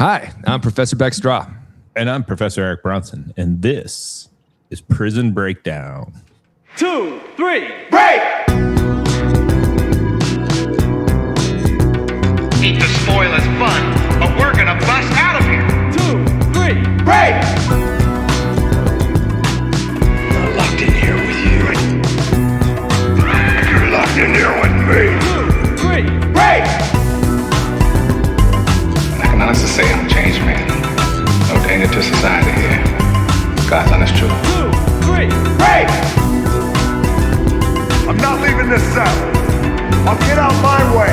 Hi, I'm Professor Beck Straw. And I'm Professor Eric Bronson. And this is Prison Breakdown. 2, 3, break! Hate to spoil his fun, but we're gonna bust out of here. 2, 3, break! I'm locked in here with you. You're locked in here with me. 2, 3, break! I can honestly say I'm a changed man. No danger to society here. God's honest truth. 2, 3, break! I'm not leaving this cell. I'll get out my way.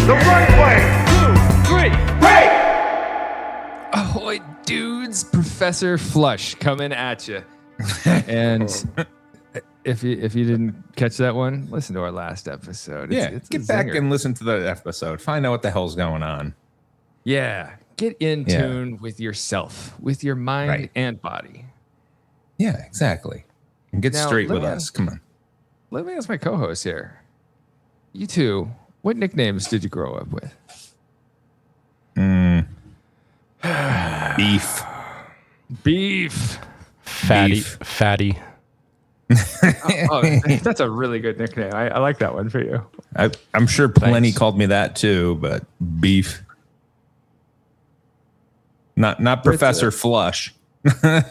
The right way. 2, 3, break! Ahoy, dudes! Professor Flush coming at you. And if you didn't catch that one, listen to our last episode. It's get back and listen to the episode. Find out what the hell's going on. Yeah, get in tune with yourself, with your mind and body. Yeah, exactly. And get straight with us. Come on. Let me ask my co-host here. You two, what nicknames did you grow up with? Beef. Fatty. That's a really good nickname. I like that one for you. I'm sure plenty called me that too, but beef. Not Professor Flush. It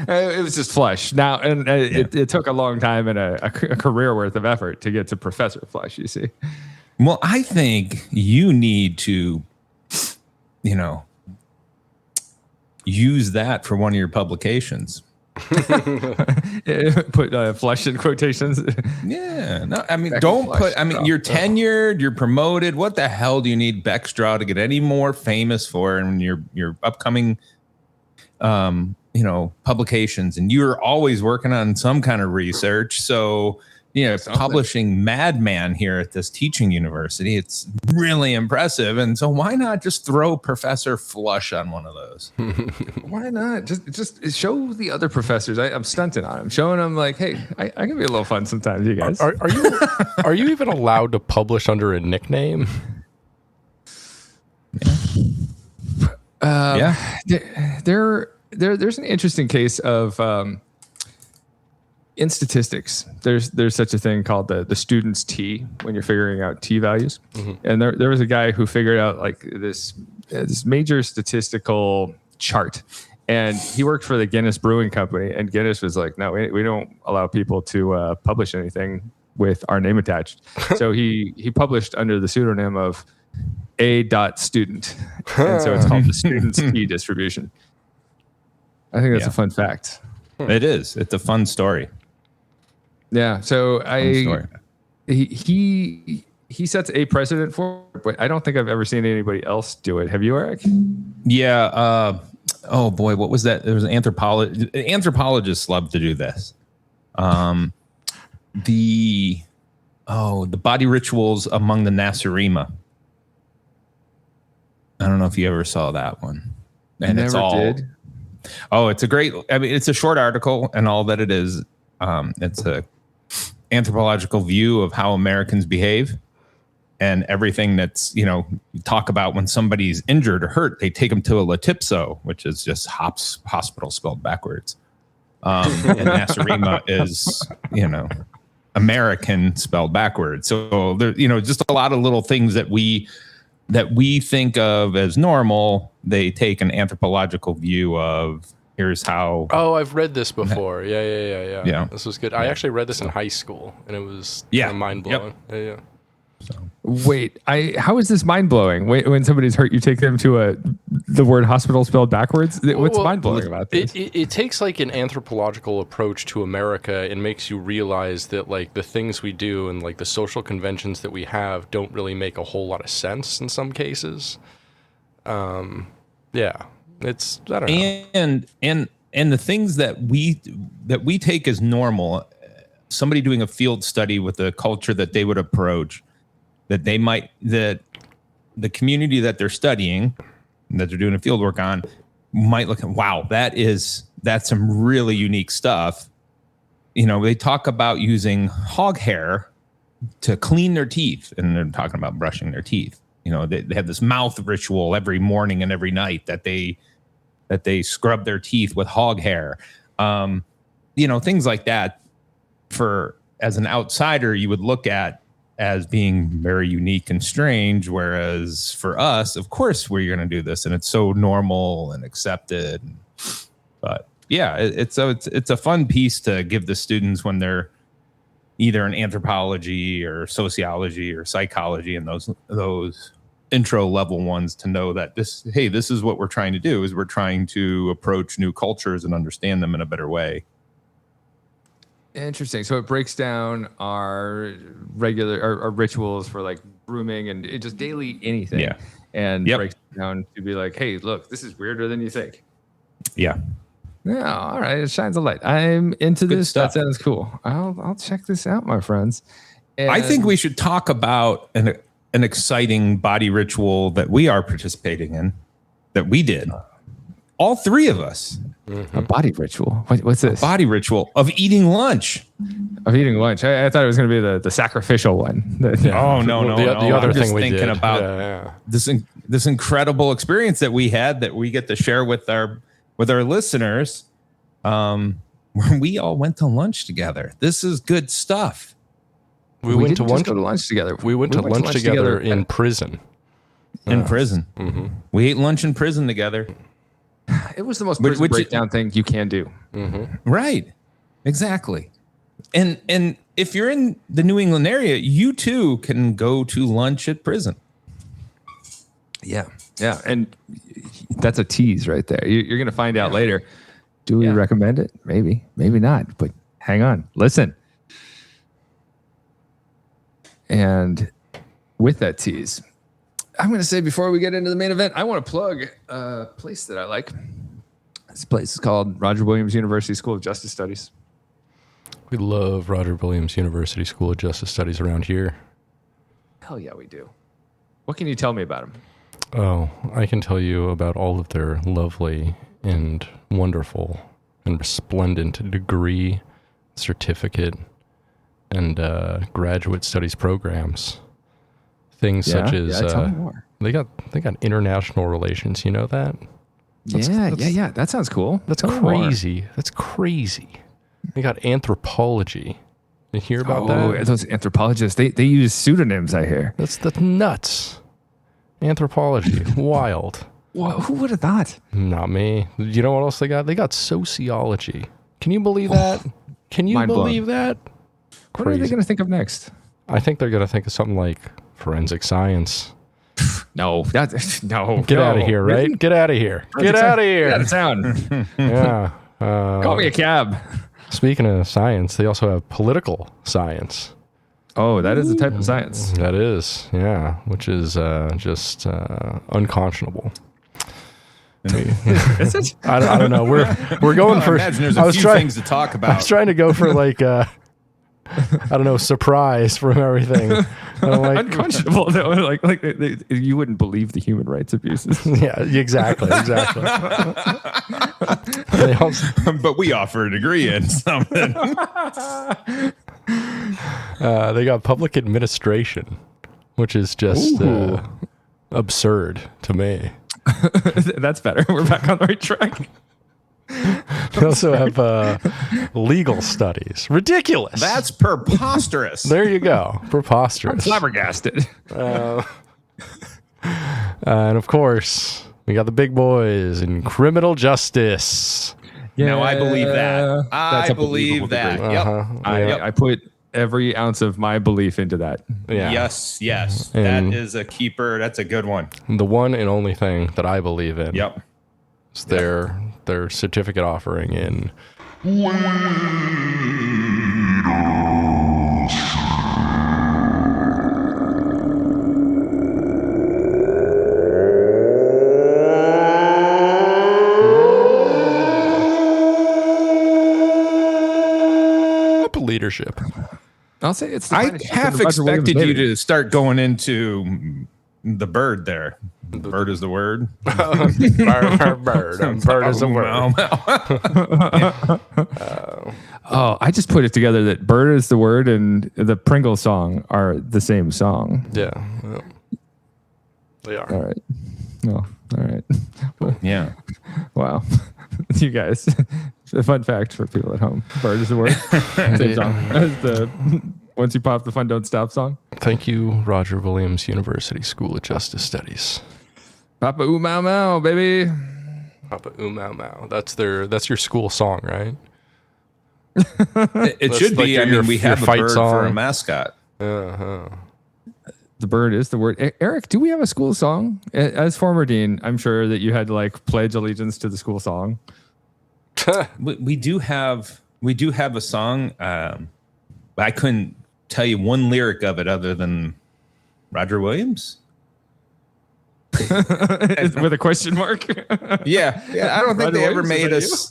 was just Flush. Now, and it took a long time and a career worth of effort to get to Professor Flush, you see. Well, I think you need to, use that for one of your publications. Put Flush in quotations. Yeah. No, I mean, don't put, you're tenured, you're promoted. What the hell do you need Beckstraw to get any more famous for in your upcoming publications? And you're always working on some kind of research. So, publishing Madman here at this teaching university, it's really impressive. And so why not just throw Professor Flush on one of those? Why not? Just show the other professors. I'm stunting on them, showing them like, hey, I can be a little fun sometimes, you guys. Are you even allowed to publish under a nickname? There's an interesting case of in statistics. There's such a thing called the student's T when you're figuring out T values. Mm-hmm. And there was a guy who figured out like this major statistical chart. And he worked for the Guinness Brewing Company. And Guinness was like, no, we don't allow people to publish anything with our name attached. So he published under the pseudonym of A.student. And so it's called the student's T distribution. I think that's a fun fact. It is. It's a fun story. Yeah. So he sets a precedent for it, but I don't think I've ever seen anybody else do it. Have you, Eric? Yeah. Oh boy, what was that? There was an anthropologist. Anthropologists love to do this. The body rituals among the Nasarima. I don't know if you ever saw that one. And I never did. Oh, it's it's a short article, and all that it is, it's a anthropological view of how Americans behave, and everything that's, you talk about when somebody's injured or hurt, they take them to a Latipso, which is just hospital spelled backwards. And Nasarima is, American spelled backwards. So there, just a lot of little things that we think of as normal, they take an anthropological view of. Here's how. Oh, I've read this before. Yeah. This was good. Yeah. I actually read this in high school, and it was mind blowing. Yep. Yeah. So. Wait, how is this mind blowing? When somebody's hurt, you take them to the word hospital spelled backwards. What's mind blowing about this? It takes like an anthropological approach to America and makes you realize that like the things we do and like the social conventions that we have don't really make a whole lot of sense in some cases. It's I don't know. And the things that we take as normal, somebody doing a field study with a culture that they would approach, that the community that they're studying, that they're doing a field work on, might look at, wow, that's some really unique stuff. They talk about using hog hair to clean their teeth, and they're talking about brushing their teeth. they have this mouth ritual every morning and every night that they scrub their teeth with hog hair. Things like that as an outsider, you would look at as being very unique and strange. Whereas for us, of course, we're going to do this, and it's so normal and accepted. But yeah, it's a fun piece to give the students when they're either in anthropology or sociology or psychology and those intro level ones, to know that this is what we're trying to do, is we're trying to approach new cultures and understand them in a better way. Interesting. So it breaks down our our rituals for like grooming and just daily anything. Yeah. And breaks it down to be like, hey, look, this is weirder than you think. Yeah. Yeah. All right. It shines a light. I'm into Good this. stuff. That sounds cool. I'll check this out, my friends. And I think we should talk about an exciting body ritual that we are participating in, that we did. All three of us. A body ritual. What's this? Body ritual of eating lunch. Of eating lunch. I thought it was going to be the sacrificial one. Oh, no. The other I'm thing just we thinking did. about this incredible experience that we had, that we get to share with our listeners, where we all went to lunch together. This is good stuff. We went to go to lunch together. We went to lunch together in prison. In prison. Mm-hmm. We ate lunch in prison together. It was the most prison breakdown thing you can do. Mm-hmm. Right. Exactly. And if you're in the New England area, you too can go to lunch at prison. Yeah. Yeah. And that's a tease right there. You're going to find out later. Do we recommend it? Maybe, maybe not. But hang on. Listen. And with that tease, I'm going to say, before we get into the main event, I want to plug a place that I like. This place is called Roger Williams University School of Justice Studies. We love Roger Williams University School of Justice Studies around here. Hell yeah, we do. What can you tell me about them? Oh, I can tell you about all of their lovely and wonderful and resplendent degree, certificate, and graduate studies programs. Things such as tell me more. They got international relations. You know that? Yeah. That sounds cool. That's Tell me more. crazy. That's crazy. They got anthropology. You hear about that? Those anthropologists, they use pseudonyms, I hear. That's nuts. Anthropology, wild. Well, who would have thought? Not me. You know what else they got? They got sociology. Can you believe that? Can you believe that? What are they going to think of next? I think they're going to think of something like forensic science. No. No. Get out of here, right? Get out of here. Get out of here. Get out of town. Yeah. Call me a cab. Speaking of science, they also have political science. Oh, that is a type of science. That is, yeah, which is just unconscionable. Is it? I don't know. We're going for. I imagine there's a few things to talk about. I was trying to go for like I don't know, surprise from everything. I'm like, unconscionable though. Like you wouldn't believe the human rights abuses. Yeah, exactly. But we offer a degree in something. They got public administration, which is just absurd to me. That's better. We're back on the right track. They also have legal studies. Ridiculous. That's preposterous. There you go. Preposterous. I'm flabbergasted. And of course, we got the big boys in criminal justice. No, I believe that. That's I a believe that. Uh-huh. Yep. I put every ounce of my belief into that. Yeah. Yes. And that is a keeper. That's a good one. The one and only thing that I believe in. Yep. Is their certificate offering in leadership. I'll say it's. I half expected you to start going into the bird there. The bird is the word. Bird is the word. Oh, I just put it together that "bird is the word" and the Pringle song are the same song. Yeah. They are. All right. Well, all right. Yeah. Wow. You guys, a fun fact for people at home. Bird is the word. Same song as the Once You Pop the Fun Don't Stop song. Thank you, Roger Williams University School of Justice Studies. Papa Ooh Mau Mau, baby. Papa Ooh Mau Mau. That's your school song, right? It should like be. your- We your have a fight bird song. for a mascot. Uh-huh. The bird is the word. Eric, do we have a school song? As former dean, I'm sure that you had to like pledge allegiance to the school song. We do have a song. I couldn't tell you one lyric of it other than Roger Williams. With a question mark. Yeah. I don't think Roger they ever Williams, made is us.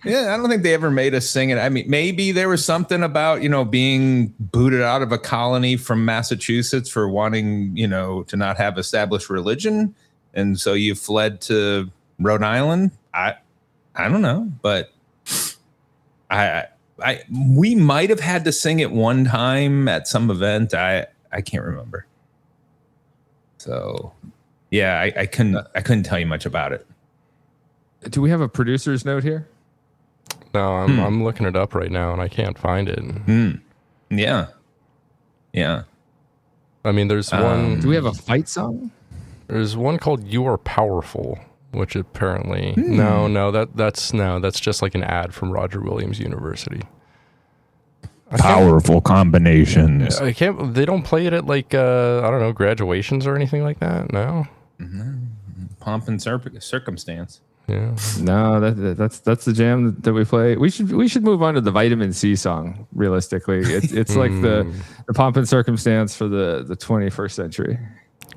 Yeah, I don't think they ever made us sing it. I mean, maybe there was something about, being booted out of a colony from Massachusetts for wanting, to not have established religion. And so you fled to Rhode Island. I don't know, but we might have had to sing it one time at some event. I can't remember. So yeah, I couldn't tell you much about it. Do we have a producer's note here? No, I'm looking it up right now and I can't find it. Yeah. I mean, there's one. Do we have a fight song? There's one called "You Are Powerful," which apparently that's just like an ad from Roger Williams University. Powerful combinations. I can't. They don't play it at like I don't know, graduations or anything like that. No. Pomp and circumstance. Yeah. No, that's the jam that we play. We should move on to the Vitamin C song. Realistically, it's like the pomp and circumstance for the 21st century.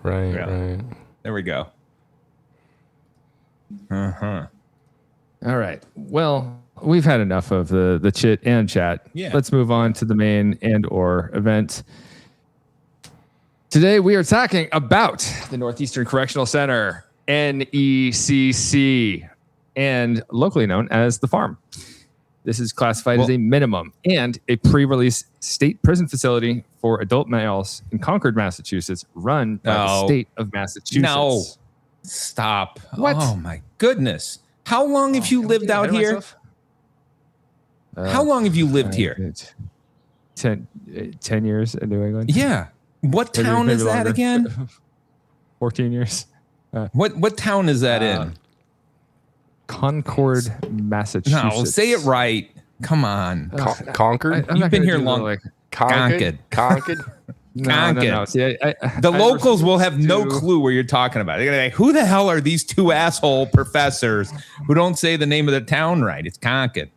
Right. Yeah. Right. There we go. All right. Well, we've had enough of the chit and chat. Yeah. Let's move on to the main and/or event. Today we are talking about the Northeastern Correctional Center, NECC, and locally known as the Farm. This is classified as a minimum and a pre-release state prison facility for adult males in Concord, Massachusetts, run by the state of Massachusetts. No. Stop. What? Oh my goodness. How long have you lived out here? How long have you lived here? 10 years in New England. Yeah. What town is that longer. again? 14 years. What town is that in? Concord, Massachusetts. No, say it right. Come on. Concord. You've been here long. Concord. No. See, The locals will have no clue where you're talking about. They're gonna be like, who the hell are these two asshole professors who don't say the name of the town right? It's Concord.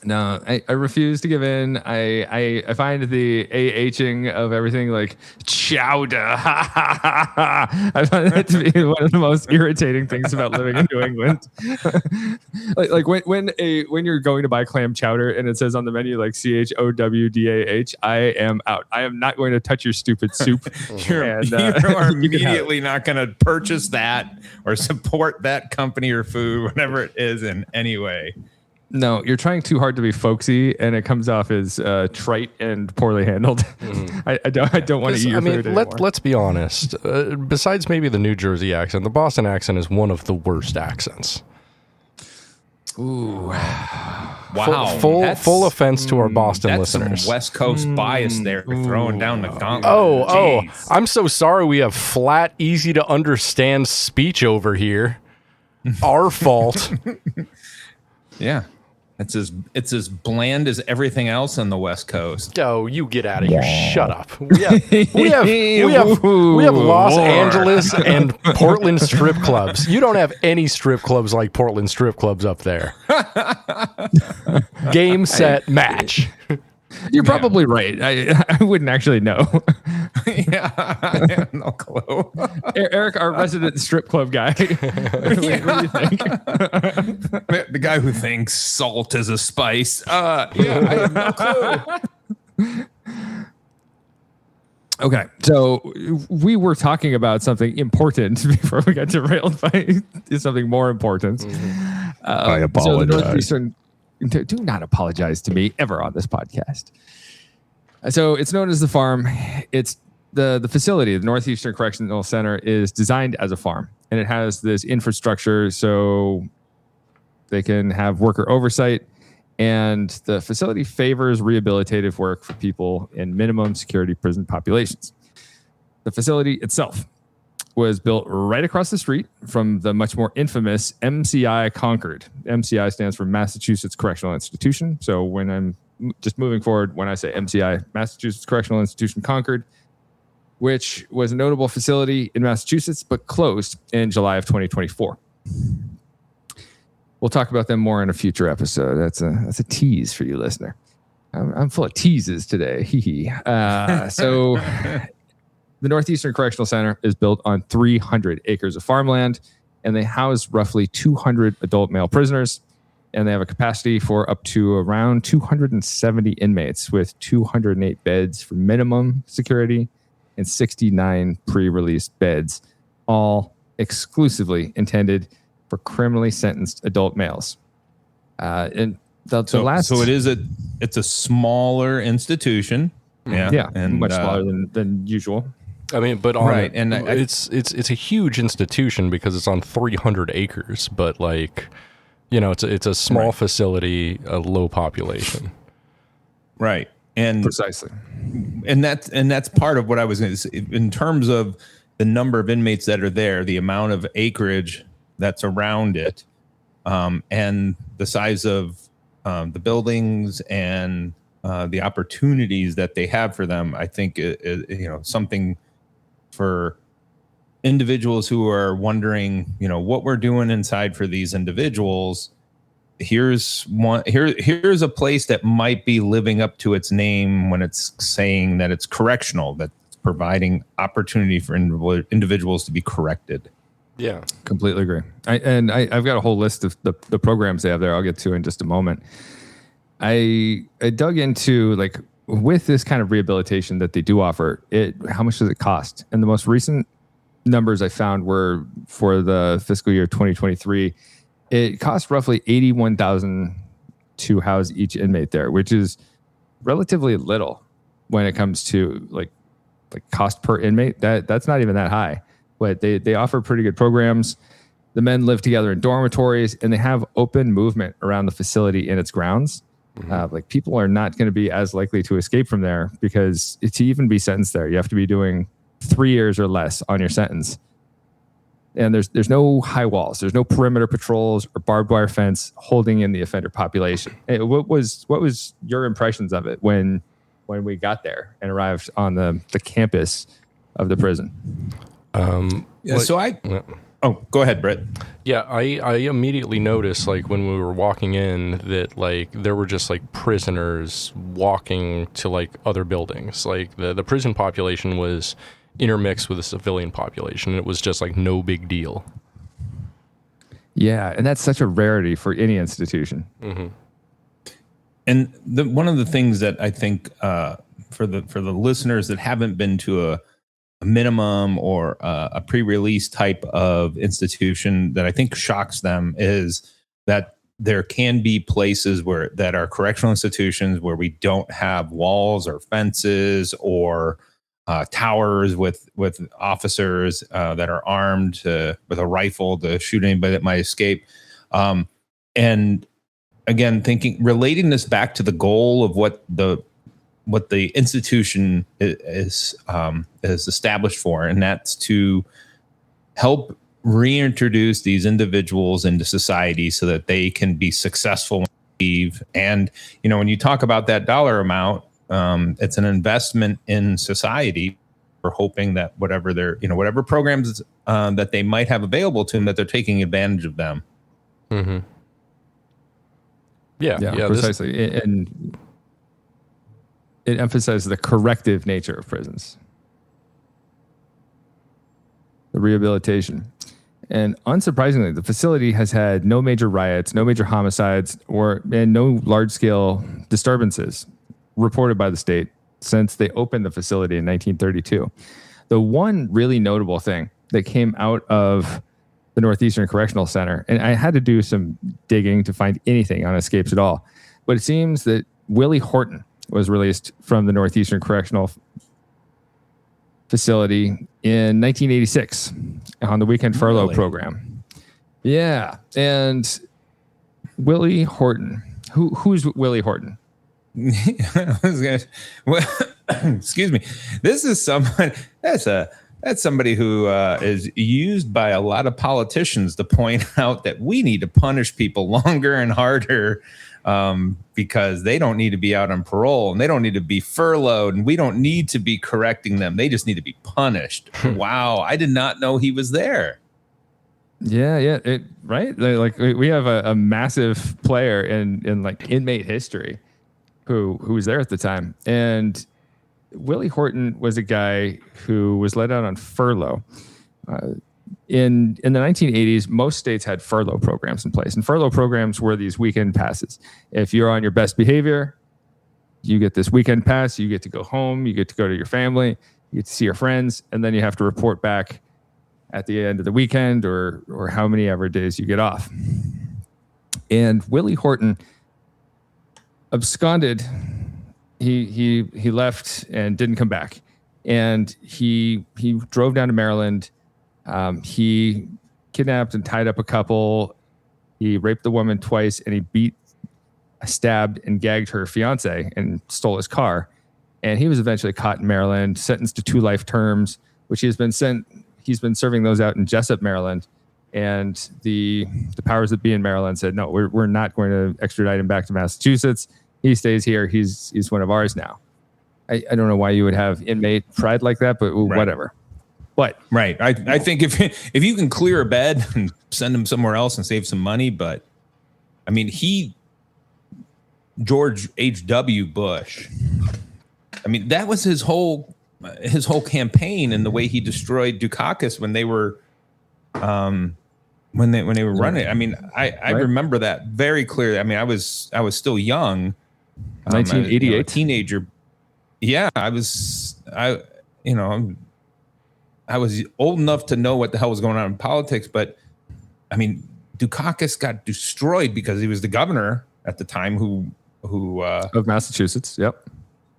No, I refuse to give in. I find the AHing of everything like chowder. I find that to be one of the most irritating things about living in New England. like when you're going to buy clam chowder and it says on the menu like CHOWDAH, I am out. I am not going to touch your stupid soup. You are immediately not going to purchase that or support that company or food, whatever it is, in any way. No, you're trying too hard to be folksy, and it comes off as trite and poorly handled. I don't want to eat your food anymore. Let's be honest. Besides maybe the New Jersey accent, the Boston accent is one of the worst accents. Ooh, wow! Full offense to our Boston that's listeners. Some West Coast bias there, throwing down the gauntlet. Oh! I'm so sorry. We have flat, easy to understand speech over here. Our fault. Yeah. It's as bland as everything else on the West Coast. Oh, you get out of here. Shut up. We have Los Angeles and Portland strip clubs. You don't have any strip clubs like Portland strip clubs up there. Game, set, match. You're probably right. I wouldn't actually know. Yeah, I have no clue. Eric, our resident strip club guy. What do you think? The guy who thinks salt is a spice. Yeah, I have no clue. Okay, so we were talking about something important before we got derailed by something more important. I apologize. Do not apologize to me ever on this podcast. So it's known as the Farm. It's the facility, the Northeastern Correctional Center, is designed as a farm, and it has this infrastructure so they can have worker oversight. And the facility favors rehabilitative work for people in minimum security prison populations. The facility itself was built right across the street from the much more infamous MCI Concord. MCI stands for Massachusetts Correctional Institution. So when I'm just moving forward, when I say MCI, Massachusetts Correctional Institution Concord, which was a notable facility in Massachusetts, but closed in July of 2024. We'll talk about them more in a future episode. That's a tease for you, listener. I'm full of teases today. So the Northeastern Correctional Center is built on 300 acres of farmland, and they house roughly 200 adult male prisoners, and they have a capacity for up to around 270 inmates with 208 beds for minimum security and 69 pre-release beds, all exclusively intended for criminally sentenced adult males. And it's a smaller institution. Yeah. And much smaller than usual. I mean, but it's a huge institution because it's on 300 acres, but like, you know, it's a small facility, a low population. Right. And precisely. And that's part of what I was going to say in terms of the number of inmates that are there, the amount of acreage that's around it, and the size of the buildings and the opportunities that they have for them. I think something for individuals who are wondering, what we're doing inside for these individuals. Here's a place that might be living up to its name when it's saying that it's correctional, that it's providing opportunity for individuals to be corrected. Yeah, completely agree. I've got a whole list of the programs they have there. I'll get to in just a moment. I dug into, like, with this kind of rehabilitation that they do offer, how much does it cost? And the most recent numbers I found were for the fiscal year 2023. It cost roughly $81,000 to house each inmate there, which is relatively little when it comes to like cost per inmate. That's not even that high. But they offer pretty good programs. The men live together in dormitories, and they have open movement around the facility in its grounds. Like, people are not going to be as likely to escape from there, because to even be sentenced there, you have to be doing 3 years or less on your sentence. And there's no high walls, there's no perimeter patrols or barbed wire fence holding in the offender population. What was your impressions of it when we got there and arrived on the campus of the prison? Go ahead, Brit. Yeah, I immediately noticed, like, when we were walking in, that like there were just like prisoners walking to like other buildings. Like the prison population was intermixed with the civilian population, and it was just like no big deal. Yeah, and that's such a rarity for any institution. Mm-hmm. And one of the things that I think for the listeners that haven't been to a minimum or a pre-release type of institution, that I think shocks them is that there can be places that are correctional institutions where we don't have walls or fences or towers with officers that are armed with a rifle to shoot anybody that might escape. And again, relating this back to the goal of what the institution is established for, and that's to help reintroduce these individuals into society so that they can be successful and leave. And when you talk about that dollar amount, it's an investment in society. We're hoping that whatever programs that they might have available to them, that they're taking advantage of them. Mm-hmm. Yeah, precisely. And it emphasizes the corrective nature of prisons, the rehabilitation. And unsurprisingly, the facility has had no major riots, no major homicides, and no large-scale disturbances reported by the state since they opened the facility in 1932. The one really notable thing that came out of the Northeastern Correctional Center, and I had to do some digging to find anything on escapes at all, but it seems that Willie Horton was released from the Northeastern Correctional facility in 1986 on the weekend furlough Really? program. Yeah. And Willie Horton. Who's Willie Horton? I was gonna, well, excuse me. This is someone that's somebody who is used by a lot of politicians to point out that we need to punish people longer and harder because they don't need to be out on parole and they don't need to be furloughed and we don't need to be correcting them. They just need to be punished. Wow, I did not know he was there. Yeah, right. Like we have a massive player in like inmate history who was there at the time, and Willie Horton was a guy who was let out on furlough. In the 1980s, most states had furlough programs in place, and furlough programs were these weekend passes. If you're on your best behavior, you get this weekend pass. You get to go home. You get to go to your family. You get to see your friends, and then you have to report back at the end of the weekend or how many ever days you get off. And Willie Horton absconded. He left and didn't come back. And he drove down to Maryland. He kidnapped and tied up a couple. He raped the woman twice, and he beat, stabbed, and gagged her fiance and stole his car. And he was eventually caught in Maryland, sentenced to 2 life terms, which he's been serving those out in Jessup, Maryland. And the powers that be in Maryland said, no, we're not going to extradite him back to Massachusetts. He stays here. He's one of ours now. I don't know why you would have inmate pride like that, but whatever. But right, I think if you can clear a bed and send him somewhere else and save some money, but I mean, George H.W. Bush, I mean, that was his whole campaign and the way he destroyed Dukakis when they were when they were running. I mean, I remember that very clearly. I mean, I was still young. 1988, a teenager. Yeah, I was old enough to know what the hell was going on in politics, but I mean, Dukakis got destroyed because he was the governor at the time who of Massachusetts. Yep.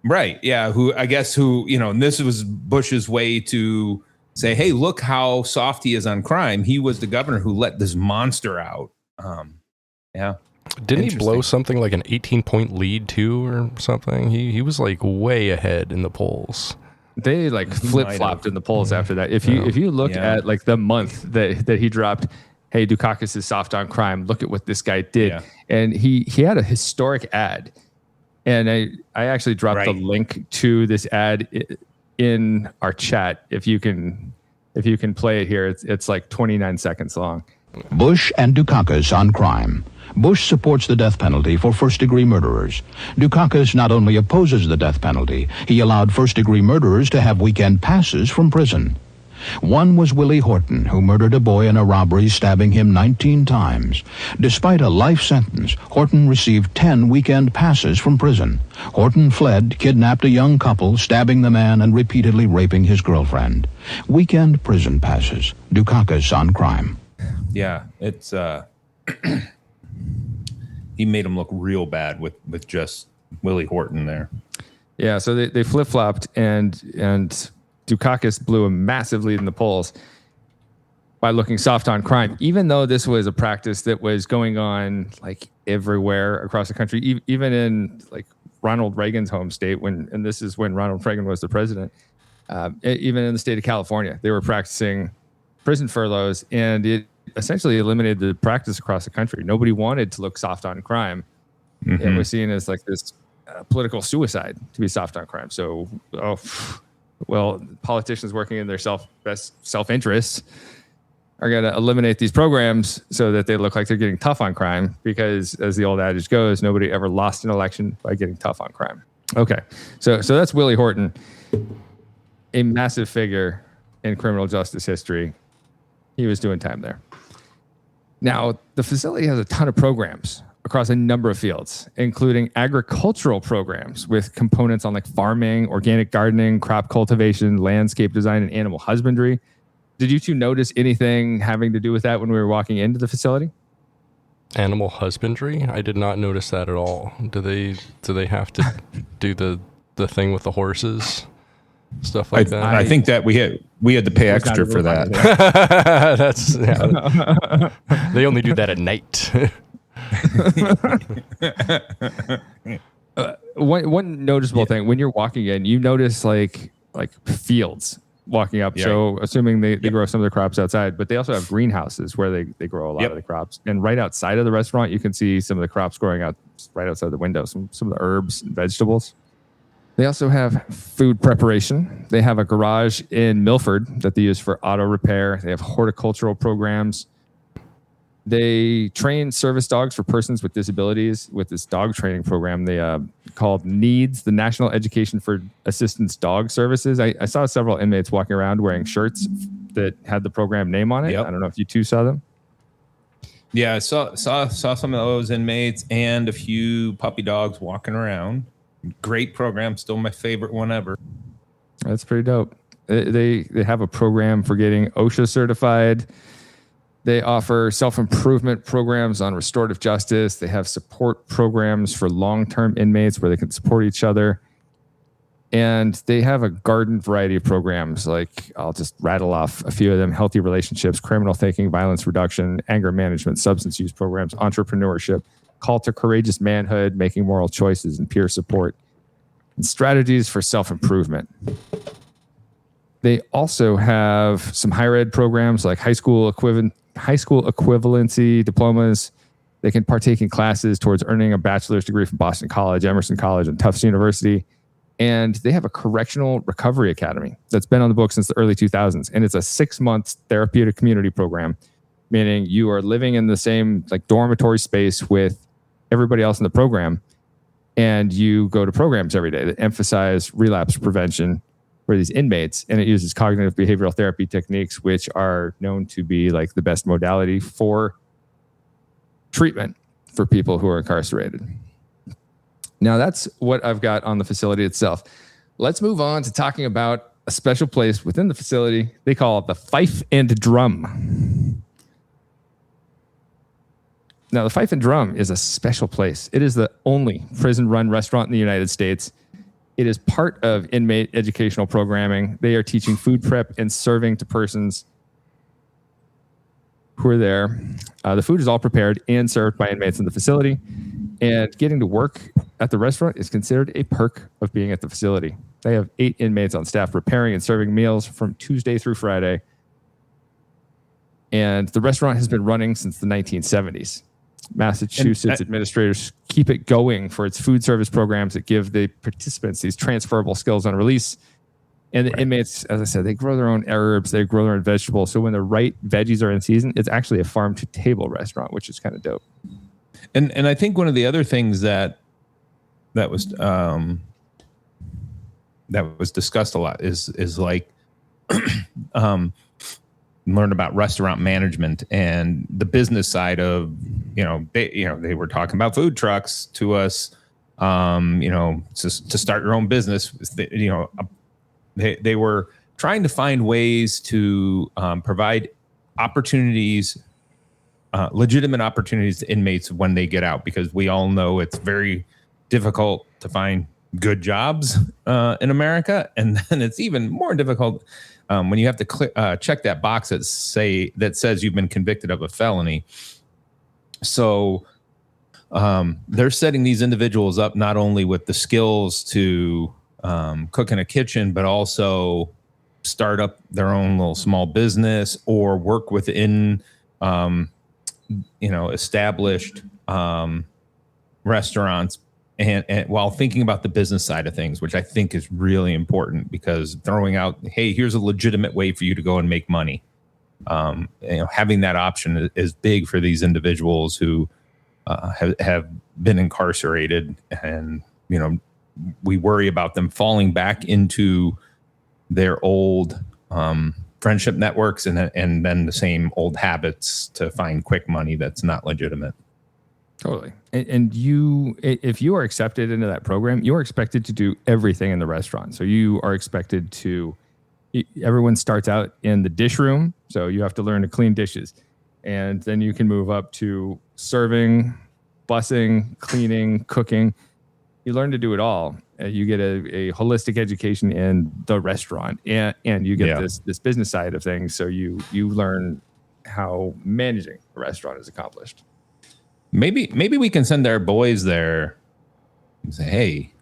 Right. Yeah. And this was Bush's way to say, hey, look how soft he is on crime. He was the governor who let this monster out. Yeah. Didn't he blow something like an 18-point lead too or something? He was like way ahead in the polls. They like flip-flopped in the polls after that. If you look at like the month that he dropped, hey, Dukakis is soft on crime. Look at what this guy did. Yeah. And he had a historic ad. And I actually dropped the link to this ad in our chat. If you can play it here, it's like 29 seconds long. Bush and Dukakis on crime. Bush supports the death penalty for first-degree murderers. Dukakis not only opposes the death penalty, he allowed first-degree murderers to have weekend passes from prison. One was Willie Horton, who murdered a boy in a robbery, stabbing him 19 times. Despite a life sentence, Horton received 10 weekend passes from prison. Horton fled, kidnapped a young couple, stabbing the man and repeatedly raping his girlfriend. Weekend prison passes. Dukakis on crime. Yeah, it's he made him look real bad with just Willie Horton there. Yeah, so they flip-flopped and Dukakis blew a massive lead in the polls by looking soft on crime, even though this was a practice that was going on like everywhere across the country, even in like Ronald Reagan's home state, and this is when Ronald Reagan was the president, even in the state of California, they were practicing prison furloughs, and it essentially eliminated the practice across the country. Nobody wanted to look soft on crime. Mm-hmm. It was seen as like this political suicide to be soft on crime. So, politicians working in their best self-interests are going to eliminate these programs so that they look like they're getting tough on crime, because as the old adage goes, nobody ever lost an election by getting tough on crime. Okay. So that's Willie Horton, a massive figure in criminal justice history. He was doing time there. Now, the facility has a ton of programs across a number of fields, including agricultural programs with components on like farming, organic gardening, crop cultivation, landscape design, and animal husbandry. Did you two notice anything having to do with that when we were walking into the facility? Animal husbandry? I did not notice that at all. Do they have to do the thing with the horses? stuff like that. I think that we had to pay extra for that. That's they only do that at night. One noticeable thing when you're walking in, you notice like fields walking up. Yeah. So assuming they grow some of the crops outside, but they also have greenhouses where they grow a lot of the crops. And right outside of the restaurant, you can see some of the crops growing out right outside the window, some of the herbs and vegetables. They also have food preparation. They have a garage in Milford that they use for auto repair. They have horticultural programs. They train service dogs for persons with disabilities with this dog training program they called NEEDS, the National Education for Assistance Dog Services. I saw several inmates walking around wearing shirts that had the program name on it. Yep. I don't know if you two saw them. Yeah, I saw some of those inmates and a few puppy dogs walking around. Great program, still my favorite one ever. That's pretty dope. They have a program for getting OSHA certified. They offer self-improvement programs on restorative justice. They have support programs for long-term inmates where they can support each other. And they have a garden variety of programs, like I'll just rattle off a few of them: healthy relationships, criminal thinking, violence reduction, anger management, substance use programs, entrepreneurship, call to courageous manhood, making moral choices, and peer support, and strategies for self-improvement. They also have some higher ed programs like high school equivalency diplomas. They can partake in classes towards earning a bachelor's degree from Boston College, Emerson College, and Tufts University. And they have a correctional recovery academy that's been on the books since the early 2000s. And it's a 6-month therapeutic community program, meaning you are living in the same like dormitory space with everybody else in the program. And you go to programs every day that emphasize relapse prevention for these inmates. And it uses cognitive behavioral therapy techniques, which are known to be like the best modality for treatment for people who are incarcerated. Now, that's what I've got on the facility itself. Let's move on to talking about a special place within the facility. They call it the Fife Drum. Now, the Fife Drum is a special place. It is the only prison-run restaurant in the United States. It is part of inmate educational programming. They are teaching food prep and serving to persons who are there. The food is all prepared and served by inmates in the facility. And getting to work at the restaurant is considered a perk of being at the facility. They have 8 inmates on staff preparing and serving meals from Tuesday through Friday. And the restaurant has been running since the 1970s. Massachusetts administrators keep it going for its food service programs that give the participants these transferable skills on release. And the inmates, as I said, they grow their own herbs, they grow their own vegetables. So when the right veggies are in season, it's actually a farm-to-table restaurant, which is kind of dope. And I think one of the other things that was discussed a lot is like learn about restaurant management and the business side of, they were talking about food trucks to us, to start your own business. They were trying to find ways to provide opportunities, legitimate opportunities to inmates when they get out, because we all know it's very difficult to find good jobs in America. And then it's even more difficult when you have to check that box that says you've been convicted of a felony. So they're setting these individuals up not only with the skills to cook in a kitchen, but also start up their own little small business or work within established restaurants, and while thinking about the business side of things, which I think is really important, because throwing out, hey, here's a legitimate way for you to go and make money. Having that option is big for these individuals who have been incarcerated, and we worry about them falling back into their old friendship networks and then the same old habits to find quick money that's not legitimate. Totally. And if you are accepted into that program, you are expected to do everything in the restaurant. So you are expected to, everyone starts out in the dish room. So you have to learn to clean dishes. And then you can move up to serving, bussing, cleaning, cooking. You learn to do it all. You get a holistic education in the restaurant, and you get this business side of things. So you learn how managing a restaurant is accomplished. Maybe we can send our boys there and say, hey,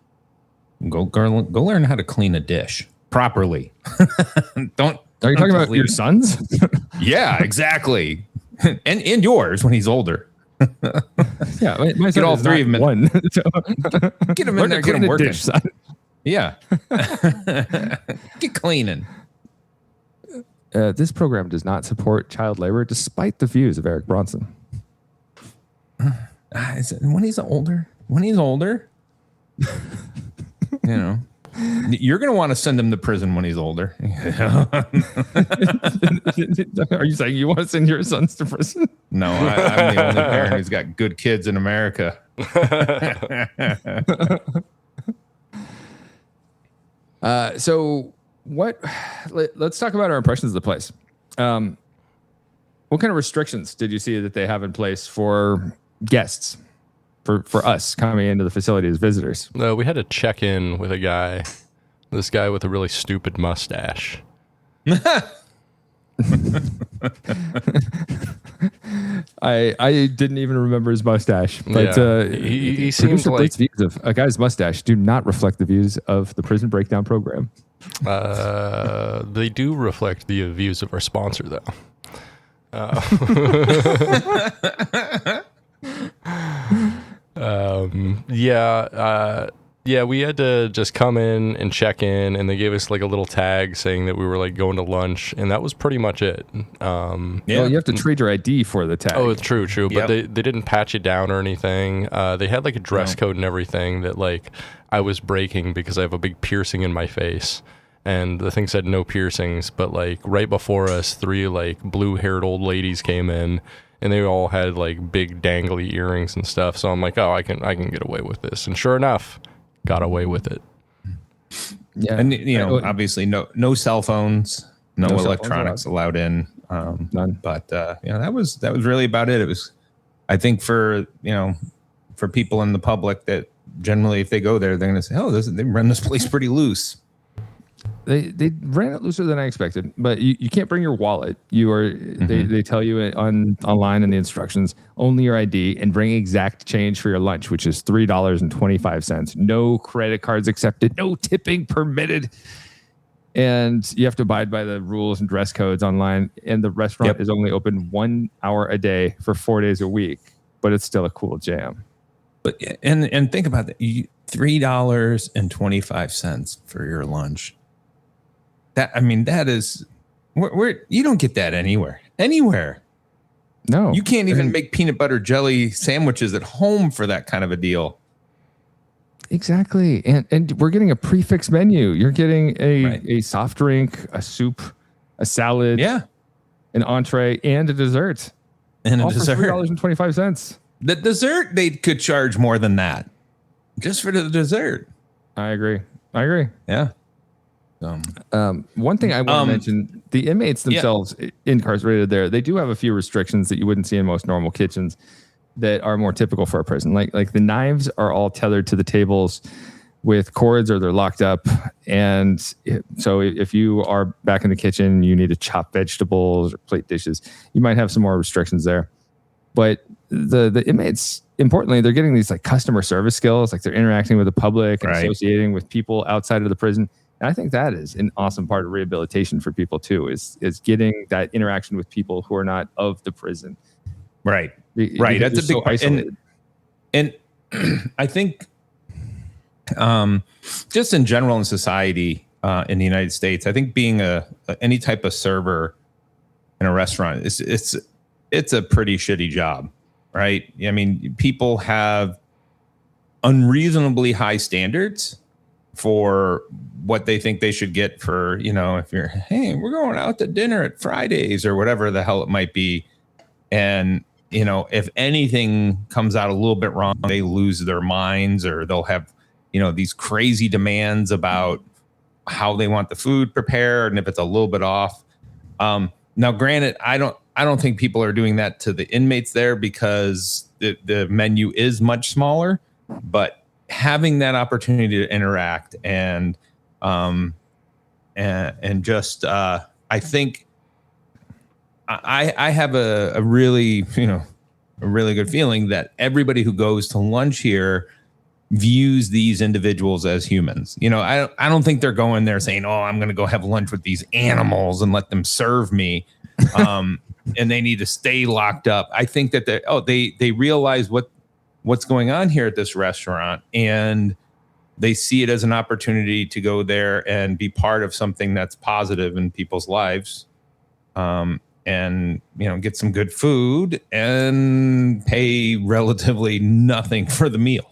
go learn how to clean a dish properly. Are you talking about your sons? Yeah, exactly. and yours when he's older. Yeah, my get all three of them. One. Get them in there, get them working. Dish, son. Yeah. Get cleaning. This program does not support child labor, despite the views of Eric Bronson. When he's older, you're going to want to send him to prison when he's older. Are you saying you want to send your sons to prison? No, I'm the only parent who's got good kids in America. So let's talk about our impressions of the place. What kind of restrictions did you see that they have in place for guests, for us coming into the facility as visitors? We had to check in with this guy with a really stupid mustache. I didn't even remember his mustache, but he seems like Brit's views of a guy's mustache do not reflect the views of the Prison Breakdown program. They do reflect the views of our sponsor, though. We had to just come in and check in, and they gave us like a little tag saying that we were like going to lunch, and that was pretty much it. Well, you have to trade your ID for the tag. Oh, it's true. But they didn't patch it down or anything. They had like a dress code and everything that like I was breaking because I have a big piercing in my face. And the thing said no piercings, but like right before us, 3 like blue-haired old ladies came in, and they all had like big dangly earrings and stuff. So I'm like, oh, I can get away with this. And sure enough, got away with it. Yeah, and obviously no cell phones, no electronics allowed in. None. But that was really about it. It was, I think, for people in the public that generally if they go there, they're going to say, oh, they run this place pretty loose. They ran it looser than I expected, but you can't bring your wallet. You are they tell you online in the instructions only your ID and bring exact change for your lunch, which is $3.25. No credit cards accepted, no tipping permitted, and you have to abide by the rules and dress codes online. And the restaurant is only open 1 hour a day for 4 days a week, but it's still a cool jam. But and think about that, $3.25 for your lunch. That is where you don't get that anywhere. No, you can't even make peanut butter jelly sandwiches at home for that kind of a deal. Exactly. And we're getting a prefix menu. You're getting a soft drink, a soup, a salad, an entree, and a dessert. And all a dessert. For $3.25. The dessert, they could charge more than that. Just for the dessert. I agree. Yeah. One thing I want to mention, the inmates themselves incarcerated there, they do have a few restrictions that you wouldn't see in most normal kitchens that are more typical for a prison. Like the knives are all tethered to the tables with cords, or they're locked up. And so if you are back in the kitchen, you need to chop vegetables or plate dishes, you might have some more restrictions there. But the inmates, importantly, they're getting these like customer service skills, like they're interacting with the public and associating with people outside of the prison. And I think that is an awesome part of rehabilitation for people too, is getting that interaction with people who are not of the prison. Right. That's a big part. And I think just in general in society in the United States, I think being any type of server in a restaurant, it's a pretty shitty job, right? I mean, people have unreasonably high standards for what they think they should get for, if you're, hey, we're going out to dinner at Fridays or whatever the hell it might be. And, if anything comes out a little bit wrong, they lose their minds, or they'll have, these crazy demands about how they want the food prepared. And if it's a little bit off. Now, granted, I don't think people are doing that to the inmates there because the menu is much smaller, but having that opportunity to interact and just I think I have a really good feeling that everybody who goes to lunch here views these individuals as humans. I don't think they're going there saying, "Oh, I'm going to go have lunch with these animals and let them serve me," and they need to stay locked up. I think that they realize what's going on here at this restaurant, and they see it as an opportunity to go there and be part of something that's positive in people's lives, and get some good food and pay relatively nothing for the meal.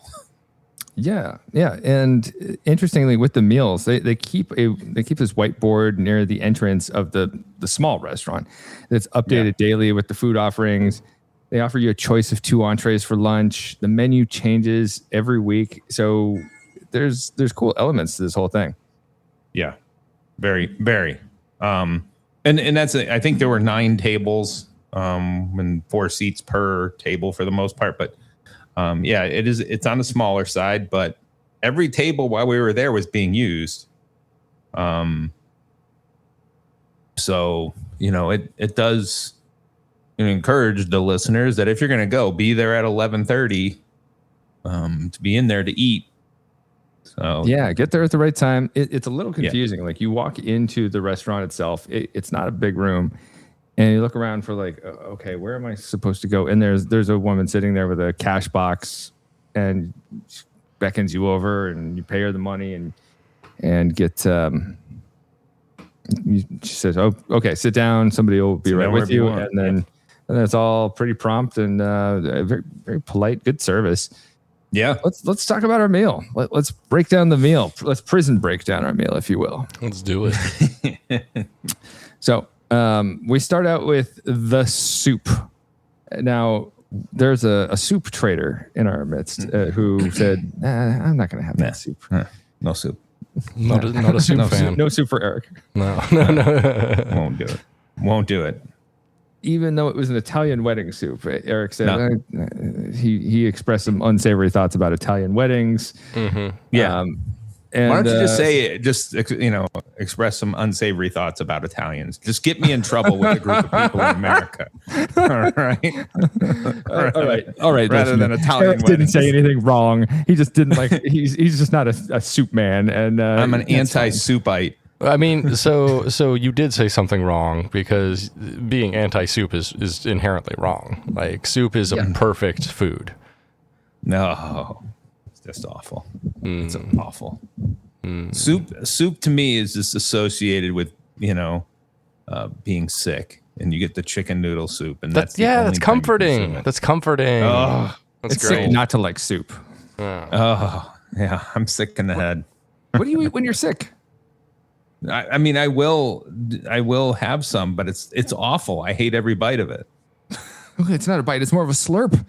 Yeah. And interestingly, with the meals, they keep this whiteboard near the entrance of the small restaurant that's updated daily with the food offerings. They offer you a choice of 2 entrees for lunch. The menu changes every week, so there's cool elements to this whole thing. Yeah, very, very. And that's I think there were 9 tables, and 4 seats per table for the most part, but. It's on the smaller side, but every table while we were there was being used. So, it does encourage the listeners that if you're going to go, be there at 11:30 to be in there to eat. So yeah, get there at the right time. It's a little confusing. Yeah. Like you walk into the restaurant itself, it's not a big room. And you look around for like, okay, where am I supposed to go? And there's a woman sitting there with a cash box, and she beckons you over, and you pay her the money, and get. She says, "Oh, okay, sit down. Somebody will be right with you." And then it's all pretty prompt and very very polite, good service. Yeah, let's talk about our meal. Let's break down the meal. Let's prison break down our meal, if you will. Let's do it. So. We start out with the soup. Now, there's a soup trader in our midst who said, I'm not going to have that soup. No soup. Not a soup fan. No soup for Eric. No. Won't do it. Even though it was an Italian wedding soup, Eric said he expressed some unsavory thoughts about Italian weddings. Mm-hmm. Yeah. And, why don't you just express some unsavory thoughts about Italians? Just get me in trouble with a group of people in America. All right. Rather than Italian Eric didn't say anything wrong. He just didn't like. He's just not a soup man. And I'm an anti-soupite. I mean, so you did say something wrong, because being anti-soup is inherently wrong. Like, soup is a perfect food. No. Just awful. It's awful. Soup to me is just associated with being sick, and you get the chicken noodle soup, and that's comforting. That's comforting. Oh, that's it's great. sick not to like soup. Oh yeah, I'm sick in the head. What do you eat when you're sick? I mean, I will have some, but it's awful. I hate every bite of it. It's not a bite. It's more of a slurp.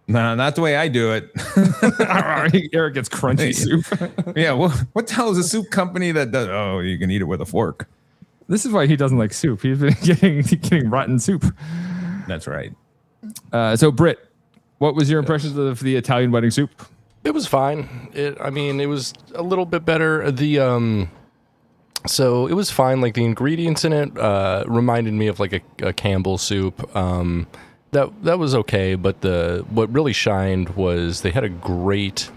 No, not the way I do it. Eric gets crunchy soup. Yeah, what the hell is a soup company that does? Oh, you can eat it with a fork. This is why he doesn't like soup. He's been getting rotten soup. That's right. So, Brit, what was your impressions of the Italian wedding soup? It was fine. It was a little bit better. So it was fine. Like, the ingredients in it reminded me of like a Campbell's soup. That was okay, but what really shined was they had a great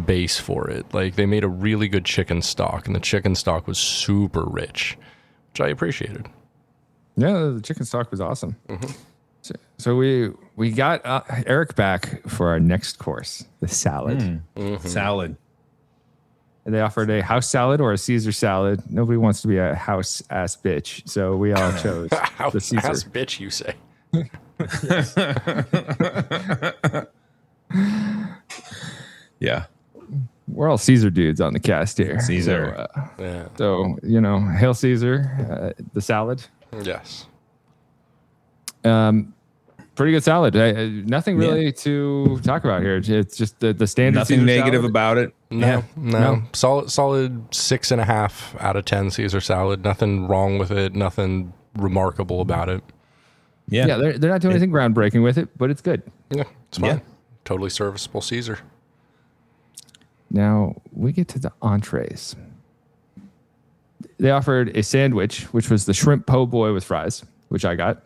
base for it. Like, they made a really good chicken stock, and the chicken stock was super rich, which I appreciated. Yeah, the chicken stock was awesome. Mm-hmm. So we got Eric back for our next course, the salad. Mm-hmm. Salad. And they offered a house salad or a Caesar salad. Nobody wants to be a house ass bitch, so we all chose the Caesar. House bitch, you say? Yeah, we're all Caesar dudes on the cast here. Caesar. So hail Caesar, the salad. Yes. Pretty good salad. Nothing really to talk about here. It's just the standard. Nothing Caesar negative salad. about it. No. Solid 6.5 out of 10 Caesar salad. Nothing wrong with it. Nothing remarkable about it. Yeah, they're not doing anything groundbreaking with it, but it's good. Yeah, it's fine. Yeah. Totally serviceable Caesar. Now we get to the entrees. They offered a sandwich, which was the shrimp po' boy with fries, which I got.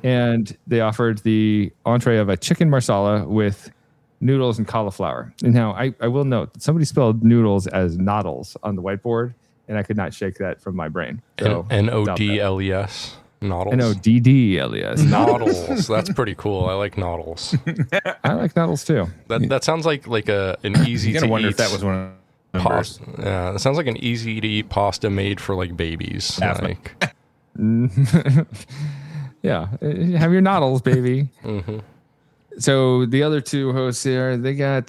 And they offered the entree of a chicken marsala with noodles and cauliflower. And now I will note that somebody spelled noodles as noddles on the whiteboard, and I could not shake that from my brain. So, N-O-D-L-E-S. Noddles. N-O-D-D-L-E-S. Noddles. That's pretty cool. I like noddles. I like noddles too. That sounds like an easy You to gotta wonder eat if that was one of the pasta. Yeah, it sounds like an easy to eat pasta made for like babies. Like, Yeah, have your noddles, baby. So the other two hosts here, they got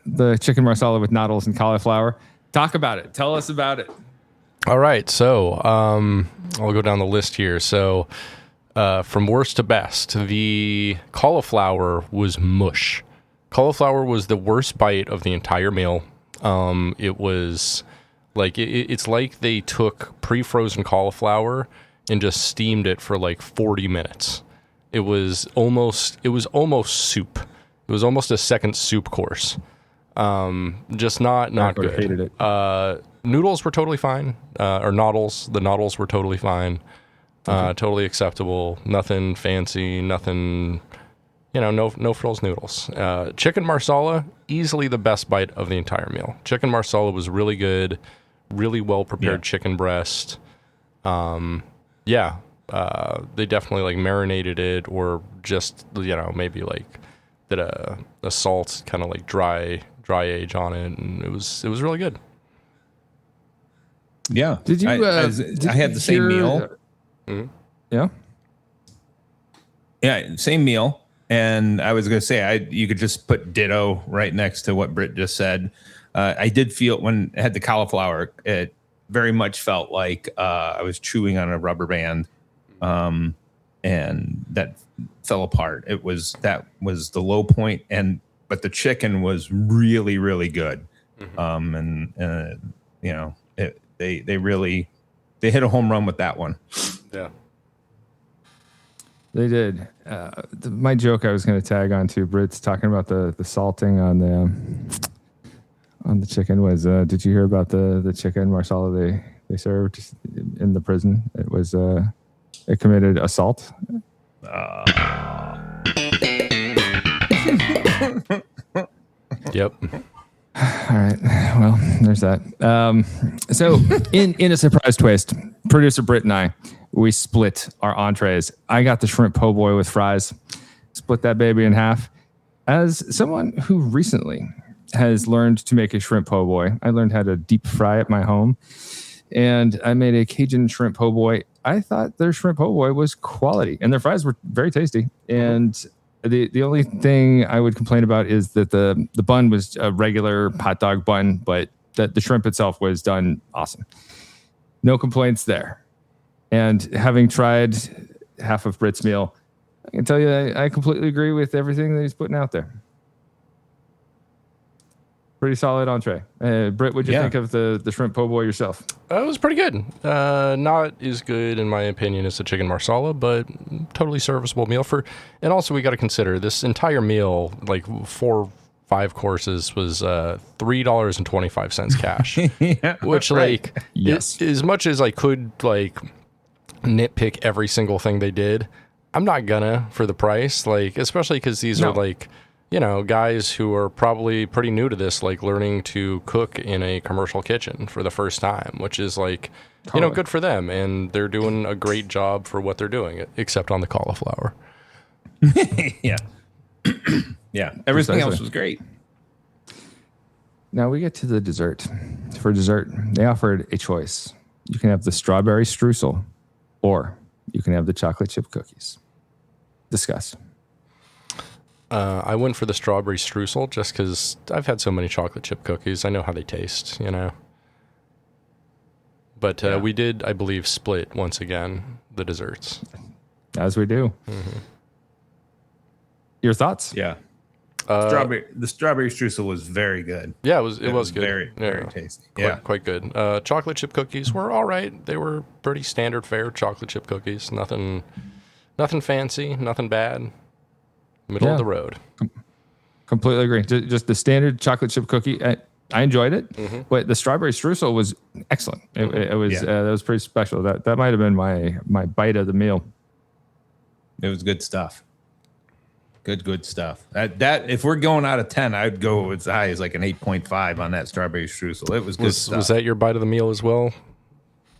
the chicken marsala with noddles and cauliflower. Talk about it. Tell us about it. all right, so I'll go down the list here. So from worst to best, the cauliflower was mush. Cauliflower was the worst bite of the entire meal. It was like it's like they took pre-frozen cauliflower and just steamed it for like 40 minutes. It was almost soup. It was almost a second soup course. Just not good. Hated it. Noodles were totally fine, or noddles. The noddles were totally fine. Totally acceptable. Nothing fancy. Nothing. No frills noodles. Chicken marsala, easily the best bite of the entire meal. Chicken marsala was really good, really well prepared chicken breast. They definitely like marinated it, or just maybe like did a salt kind of like dry age on it, and it was really good. Yeah. Did you? I had the same meal. Yeah. Yeah, same meal. And I was going to say, you could just put ditto right next to what Brit just said. I did feel when it had the cauliflower, it very much felt like I was chewing on a rubber band, and that fell apart. That was the low point, but the chicken was really, really good. They hit a home run with that one. Yeah. They did. My joke I was going to tag on to Brit's talking about the salting on the chicken was, did you hear about the chicken marsala they served in the prison? It was, it committed assault. Yep. All right. Well, there's that. So in a surprise twist, producer Brit and I, we split our entrees. I got the shrimp po' boy with fries, split that baby in half. As someone who recently has learned to make a shrimp po' boy, I learned how to deep fry at my home, and I made a Cajun shrimp po' boy. I thought their shrimp po' boy was quality, and their fries were very tasty. And the only thing I would complain about is that the bun was a regular hot dog bun, but the shrimp itself was done awesome. No complaints there. And having tried half of Brit's meal, I can tell you I completely agree with everything that he's putting out there. Pretty solid entree. Brit, what'd you think of the shrimp po' boy yourself? It was pretty good. Not as good, in my opinion, as the chicken marsala, but totally serviceable meal and also we got to consider this entire meal, like 4-5 courses, was $3.25 cash. Which, right. Yes. As much as I could, like, nitpick every single thing they did, I'm not gonna for the price, like, especially because these are like, guys who are probably pretty new to this, like learning to cook in a commercial kitchen for the first time, which is like, good for them, and they're doing a great job for what they're doing, except on the cauliflower. Yeah. Yeah. Everything else was great. Now we get to the dessert. For dessert, they offered a choice. You can have the strawberry streusel, or you can have the chocolate chip cookies. Discuss. I went for the strawberry streusel just because I've had so many chocolate chip cookies. I know how they taste, But we did, I believe, split once again the desserts. As we do. Mm-hmm. Your thoughts? Yeah. The strawberry streusel was very good. Yeah, it was good. Very, very tasty. Quite good. Chocolate chip cookies were all right. They were pretty standard fare chocolate chip cookies. Nothing fancy, nothing bad. Middle of the road. Completely agree. Just the standard chocolate chip cookie. I enjoyed it, but the strawberry streusel was excellent. It was that was pretty special. That might have been my bite of the meal. It was good stuff. Good stuff. That if we're going out of 10, I'd go as high as like an 8.5 on that strawberry streusel. It was good stuff. Was that your bite of the meal as well?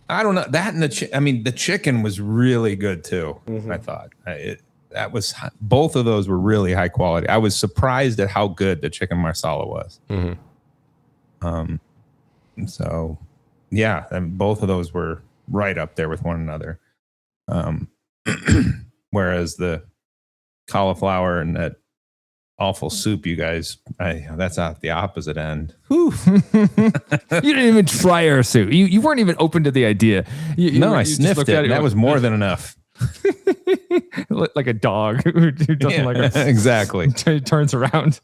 I don't know. That and the chicken was really good too. I thought both of those were really high quality. I was surprised at how good the chicken marsala was. So yeah, both of those were right up there with one another. Whereas the cauliflower and that awful soup, you guys, that's at the opposite end. You didn't even try our soup. You weren't even open to the idea. I sniffed it. That was more than enough. Like a dog who doesn't like it. Exactly. He turns around.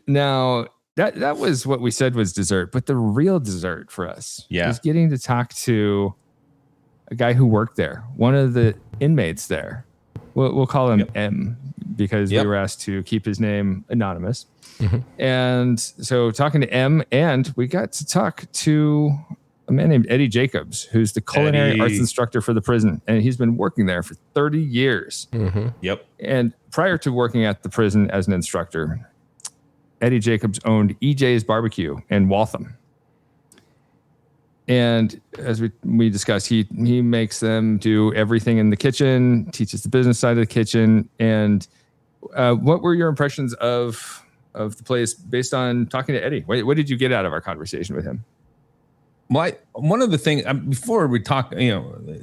Now, that was what we said was dessert, but the real dessert for us was getting to talk to a guy who worked there, one of the inmates there. We'll call him M because we were asked to keep his name anonymous. And so talking to M, and we got to talk to a man named Eddie Jacobs, who's the culinary arts instructor for the prison. And he's been working there for 30 years. And prior to working at the prison as an instructor, Eddie Jacobs owned EJ's Barbecue in Waltham. And as we discussed, he makes them do everything in the kitchen, teaches the business side of the kitchen. And what were your impressions of the place based on talking to Eddie? What did you get out of our conversation with him? Well, one of the things before we talk,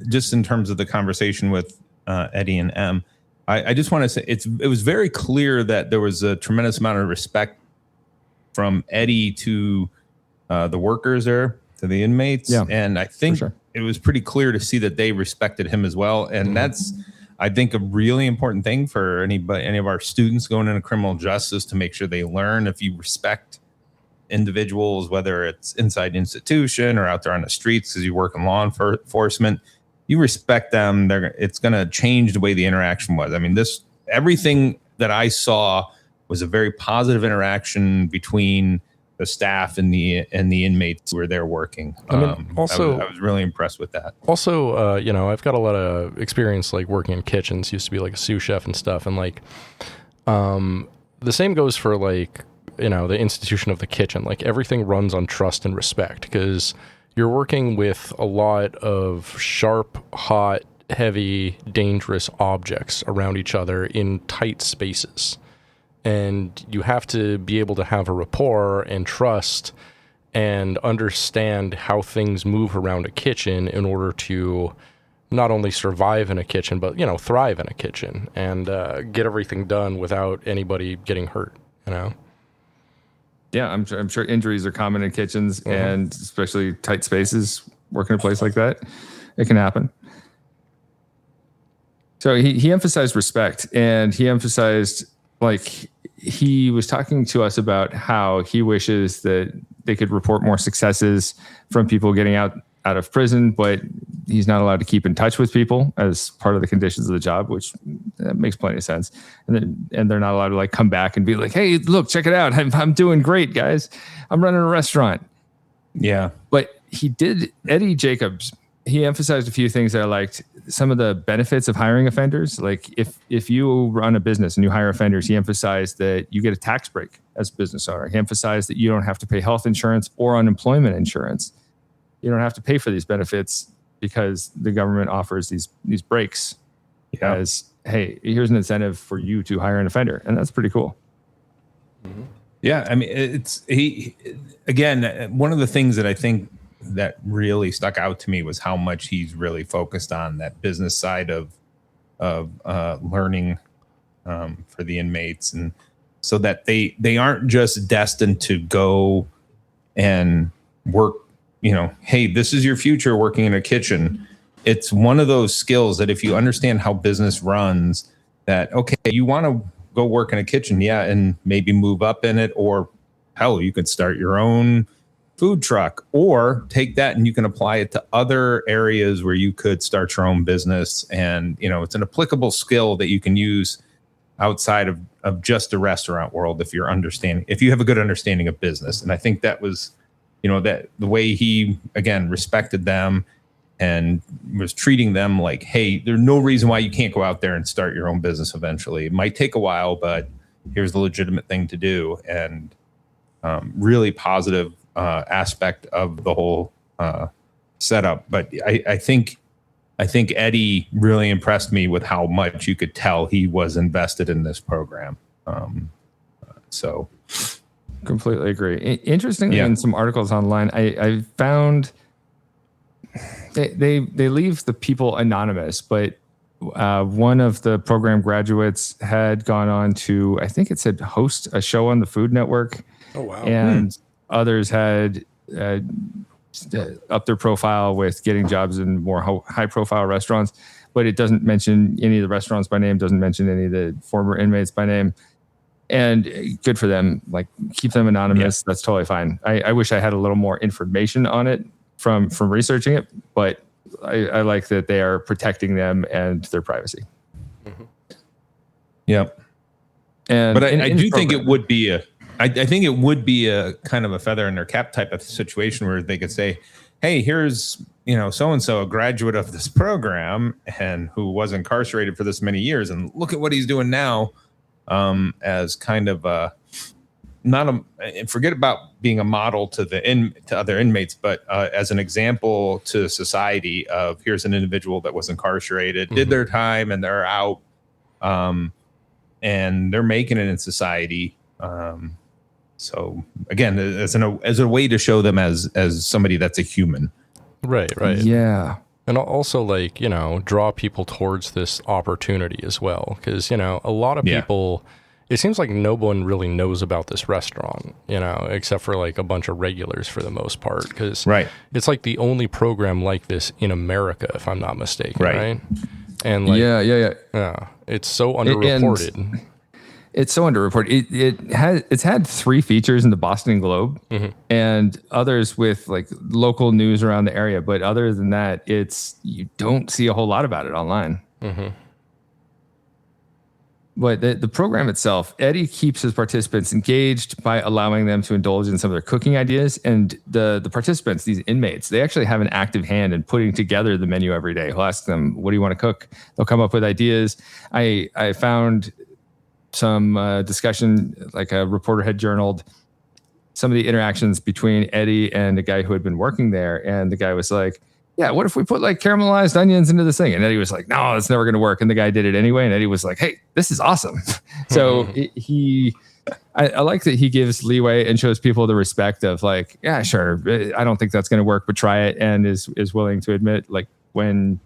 just in terms of the conversation with Eddie and M, I just want to say it was very clear that there was a tremendous amount of respect from Eddie to the workers there, to the inmates. Yeah, and I think it was pretty clear to see that they respected him as well. And that's, I think, a really important thing for any of our students going into criminal justice, to make sure they learn. If you respect individuals, whether it's inside institution or out there on the streets because you work in law enforcement, you respect them. It's going to change the way the interaction was. I mean, everything that I saw was a very positive interaction between the staff and the inmates who were there working. I was really impressed with that. Also, I've got a lot of experience like working in kitchens. Used to be like a sous chef and stuff, and like the same goes for like the institution of the kitchen. Like everything runs on trust and respect because you're working with a lot of sharp, hot, heavy, dangerous objects around each other in tight spaces. And you have to be able to have a rapport and trust and understand how things move around a kitchen in order to not only survive in a kitchen, but, thrive in a kitchen and get everything done without anybody getting hurt, Yeah, I'm sure injuries are common in kitchens and especially tight spaces, working in a place like that. It can happen. So he emphasized respect, and he emphasized, like, he was talking to us about how he wishes that they could report more successes from people getting out of prison, but he's not allowed to keep in touch with people as part of the conditions of the job, which that makes plenty of sense. And they're not allowed to like come back and be like, "Hey, look, check it out. I'm doing great, guys. I'm running a restaurant." Yeah. But Eddie Jacobs, he emphasized a few things that I liked. Some of the benefits of hiring offenders, like if you run a business and you hire offenders, he emphasized that you get a tax break as a business owner. He emphasized that you don't have to pay health insurance or unemployment insurance. You don't have to pay for these benefits because the government offers these breaks as, hey, here's an incentive for you to hire an offender. And that's pretty cool. Yeah. I mean, again, one of the things that I think that really stuck out to me was how much he's really focused on that business side of learning for the inmates, and so that they aren't just destined to go and work, hey, this is your future working in a kitchen. It's one of those skills that if you understand how business runs, that, okay, you want to go work in a kitchen, and maybe move up in it, or hell, you could start your own food truck, or take that and you can apply it to other areas where you could start your own business. And, it's an applicable skill that you can use outside of just the restaurant world if you have a good understanding of business. And I think that was, that the way he, again, respected them and was treating them like, hey, there's no reason why you can't go out there and start your own business eventually. It might take a while, but here's the legitimate thing to do. And really positive aspect of the whole setup. But I think Eddie really impressed me with how much you could tell he was invested in this program. So completely agree. Interestingly, in some articles online, I found they leave the people anonymous, but one of the program graduates had gone on to, I think it said, host a show on the Food Network. Oh, wow. And others had up their profile with getting jobs in more high profile restaurants, but it doesn't mention any of the restaurants by name, doesn't mention any of the former inmates by name. And good for them. Like, keep them anonymous. That's totally fine. I wish I had a little more information on it from researching it, but I like that they are protecting them and their privacy. Mm-hmm. Yep. But I do think it would be I think it would be a kind of a feather in their cap type of situation where they could say, hey, here's, so-and-so, a graduate of this program and who was incarcerated for this many years. And look at what he's doing now, as kind of forget about being a model to other inmates, but as an example to society of, here's an individual that was incarcerated, did their time, and they're out, and they're making it in society. So again, as a way to show them as somebody that's a human. Right. Yeah. And also, draw people towards this opportunity as well. Because, a lot of people, it seems like no one really knows about this restaurant, except for like a bunch of regulars for the most part. Because it's like the only program like this in America, if I'm not mistaken. Right. And yeah. It's so underreported. It's so underreported. It's had 3 features in the Boston Globe and others with like local news around the area. But other than that, you don't see a whole lot about it online. But the program itself, Eddie keeps his participants engaged by allowing them to indulge in some of their cooking ideas. And the participants, these inmates, they actually have an active hand in putting together the menu every day. He'll ask them, what do you want to cook? They'll come up with ideas. I found some discussion, like a reporter had journaled some of the interactions between Eddie and a guy who had been working there. And the guy was like, yeah, what if we put like caramelized onions into this thing? And Eddie was like, no, it's never going to work. And the guy did it anyway. And Eddie was like, hey, this is awesome. So I like that he gives leeway and shows people the respect of like, yeah, sure, I don't think that's going to work, but try it. And is willing to admit like when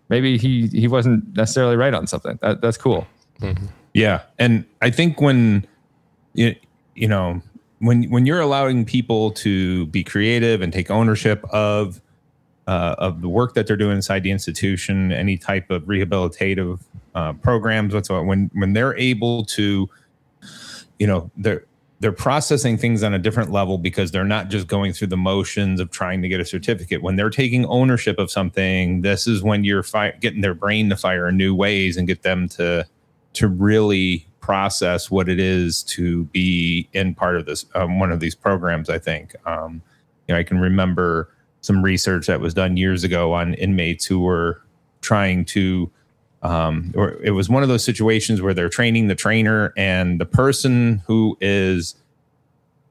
maybe he wasn't necessarily right on something. That's cool. Yeah. And I think when when you're allowing people to be creative and take ownership of the work that they're doing inside the institution, any type of rehabilitative programs whatsoever, when they're able to, they're processing things on a different level because they're not just going through the motions of trying to get a certificate. When they're taking ownership of something, this is when you're getting their brain to fire in new ways and get them to really process what it is to be in part of this, one of these programs. I think, I can remember some research that was done years ago on inmates who were trying to, or it was one of those situations where they're training the trainer, and the person who is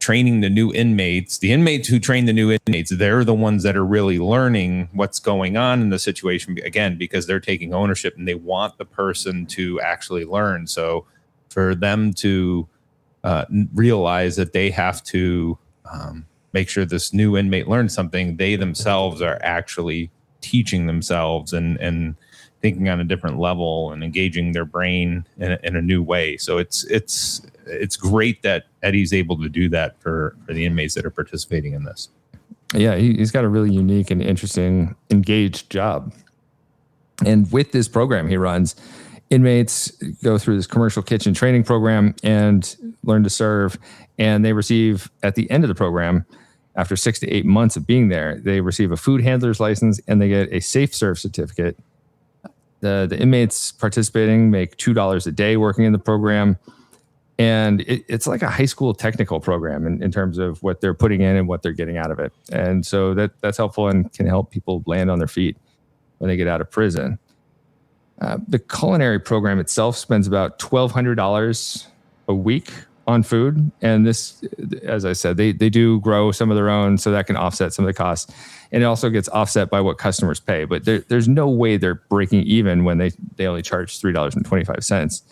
training the new inmates, the inmates who train the new inmates, they're the ones that are really learning what's going on in the situation, again, because they're taking ownership and they want the person to actually learn. So for them to realize that they have to make sure this new inmate learns something, they themselves are actually teaching themselves and thinking on a different level and engaging their brain in a new way. So it's great that Eddie's able to do that for the inmates that are participating in this. Yeah, he's got a really unique and interesting, engaged job. And with this program he runs, inmates go through this commercial kitchen training program and learn to serve. And they receive, at the end of the program, after 6 to 8 months of being there, they receive a food handler's license and they get a safe serve certificate. The inmates participating make $2 a day working in the program. And it's like a high school technical program in terms of what they're putting in and what they're getting out of it. And so that's helpful and can help people land on their feet when they get out of prison. The culinary program itself spends about $1,200 a week on food. And this, as I said, they do grow some of their own, so that can offset some of the costs. And it also gets offset by what customers pay. But there's no way they're breaking even when they only charge $3.25.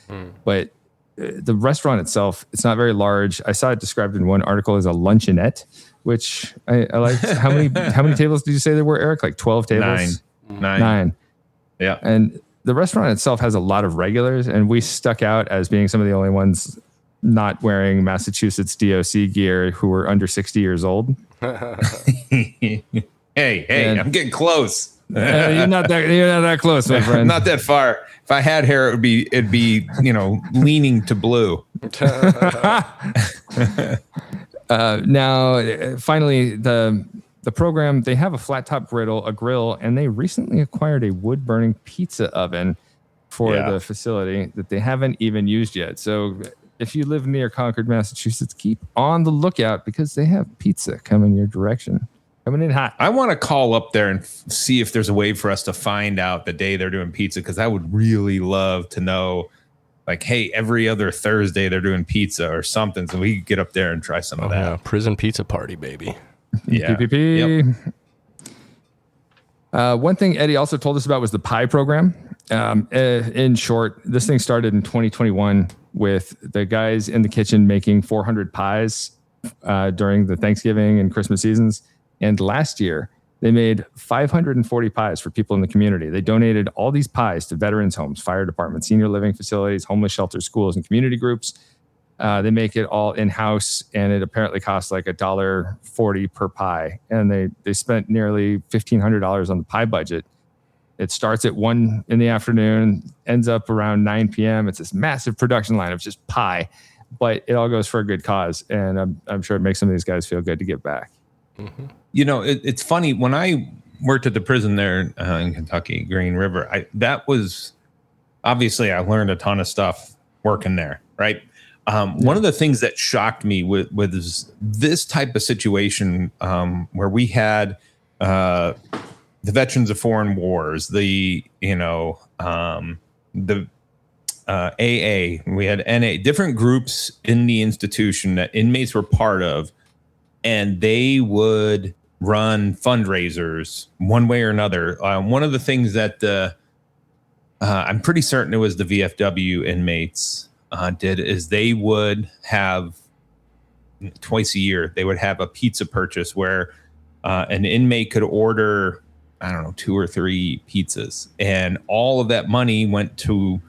But the restaurant itself, it's not very large. I saw it described in one article as a luncheonette, which I liked. How many tables did you say there were, Eric? Like 12 tables? Nine. Yeah. And the restaurant itself has a lot of regulars, and we stuck out as being some of the only ones not wearing Massachusetts DOC gear who were under 60 years old. Hey, I'm getting close. You're not that close, my friend. Not that far. If I had hair, it'd be leaning to blue. Now, finally, the program, they have a flat top grill, and they recently acquired a wood burning pizza oven for the facility that they haven't even used yet. So if you live near Concord, Massachusetts, keep on the lookout because they have pizza coming your direction. Coming in hot. I want to call up there and see if there's a way for us to find out the day they're doing pizza, because I would really love to know, like, hey, every other Thursday they're doing pizza or something, so we could get up there and try some of that. Yeah, prison pizza party, baby. Yeah. PPP. Yep. One thing Eddie also told us about was the pie program. In short, this thing started in 2021 with the guys in the kitchen making 400 pies during the Thanksgiving and Christmas seasons. And last year, they made 540 pies for people in the community. They donated all these pies to veterans' homes, fire departments, senior living facilities, homeless shelters, schools, and community groups. They make it all in-house, and it apparently costs like $1.40 per pie. And they spent nearly $1,500 on the pie budget. It starts at 1 in the afternoon, ends up around 9 p.m. It's this massive production line of just pie, but it all goes for a good cause. And I'm sure it makes some of these guys feel good to give back. Mm-hmm. It's funny, when I worked at the prison there in Kentucky, Green River, that was obviously I learned a ton of stuff working there, right? One of the things that shocked me with this type of situation where we had the veterans of foreign wars, the AA, we had NA, different groups in the institution that inmates were part of, and they would run fundraisers one way or another. One of the things that I'm pretty certain it was the VFW inmates did is they would have twice a year, they would have a pizza purchase where an inmate could order, I don't know, 2 or 3 pizzas, and all of that money went to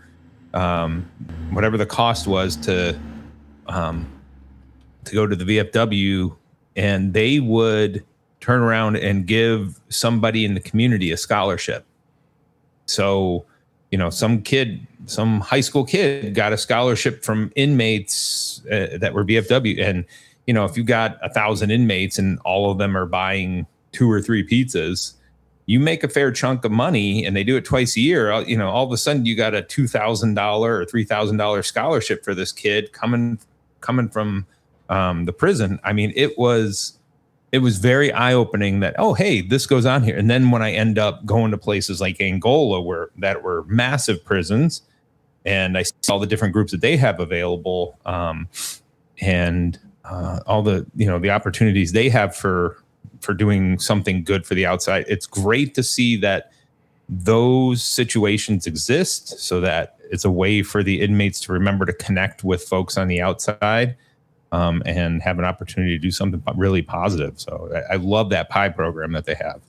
whatever the cost was to go to the VFW, and they would turn around and give somebody in the community a scholarship. So, some high school kid got a scholarship from inmates that were VFW. And, if you got 1,000 inmates and all of them are buying 2 or 3 pizzas, you make a fair chunk of money, and they do it twice a year. All of a sudden you got a $2,000 or $3,000 scholarship for this kid coming from the prison. I mean, it was very eye-opening that, oh, hey, this goes on here. And then when I end up going to places like Angola that were massive prisons, and I see all the different groups that they have available, and all the the opportunities they have for doing something good for the outside, it's great to see that those situations exist, so that it's a way for the inmates to remember to connect with folks on the outside. And have an opportunity to do something really positive. So I love that pie program that they have.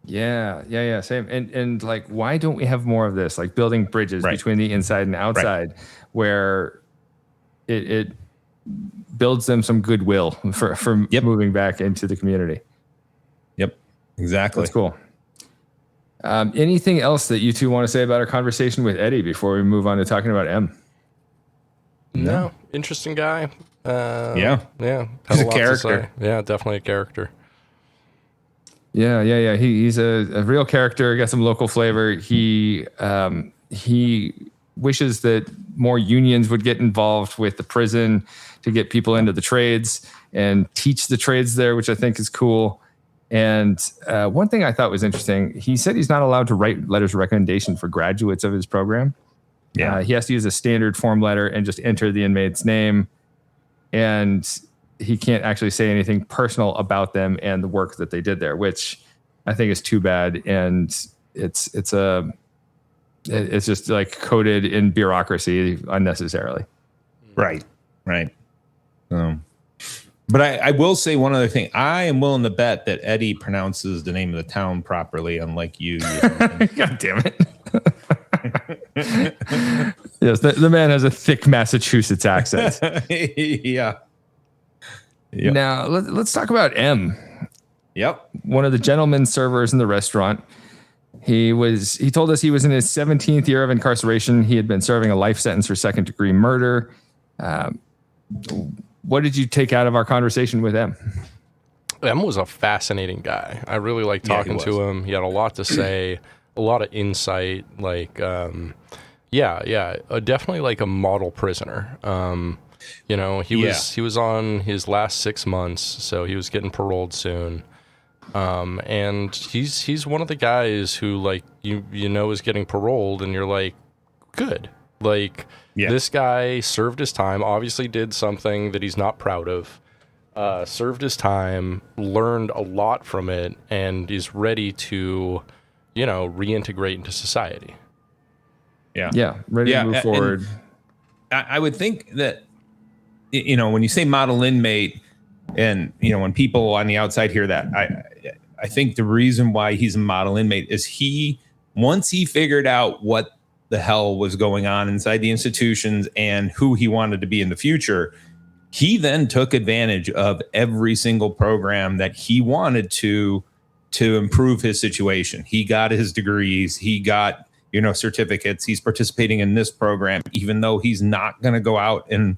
Yeah. Same. And like, why don't we have more of this? Like building bridges between the inside and outside, where it builds them some goodwill for moving back into the community. Yep, exactly. That's cool. Anything else that you two want to say about our conversation with Eddie before we move on to talking about M? No. Interesting guy. Yeah. He's a character. Yeah, definitely a character. Yeah. He's a real character. Got some local flavor. He wishes that more unions would get involved with the prison to get people into the trades and teach the trades there, which I think is cool. And one thing I thought was interesting, he said he's not allowed to write letters of recommendation for graduates of his program. Yeah, he has to use a standard form letter and just enter the inmate's name. And he can't actually say anything personal about them and the work that they did there, which I think is too bad. And it's just like coated in bureaucracy unnecessarily. Right. But I will say one other thing. I am willing to bet that Eddie pronounces the name of the town properly, unlike you. God damn it. Yes, the man has a thick Massachusetts accent. Yeah. Yep. Now, let's talk about M. Yep. One of the gentlemen servers in the restaurant. He told us he was in his 17th year of incarceration. He had been serving a life sentence for second-degree murder. What did you take out of our conversation with M? M was a fascinating guy. I really liked talking to him. He had a lot to say, a lot of insight. Like, definitely like a model prisoner. He was on his last 6 months, so he was getting paroled soon. And he's one of the guys who, like, you know is getting paroled, and you're like, good. Like, this guy served his time, obviously did something that he's not proud of, served his time, learned a lot from it, and is ready to, reintegrate into society. Yeah. Ready to move forward. I would think that, when you say model inmate, and, when people on the outside hear that, I think the reason why he's a model inmate is once he figured out what the hell was going on inside the institutions and who he wanted to be in the future, he then took advantage of every single program that he wanted to improve his situation. He got his degrees, he got, certificates, he's participating in this program, even though he's not going to go out and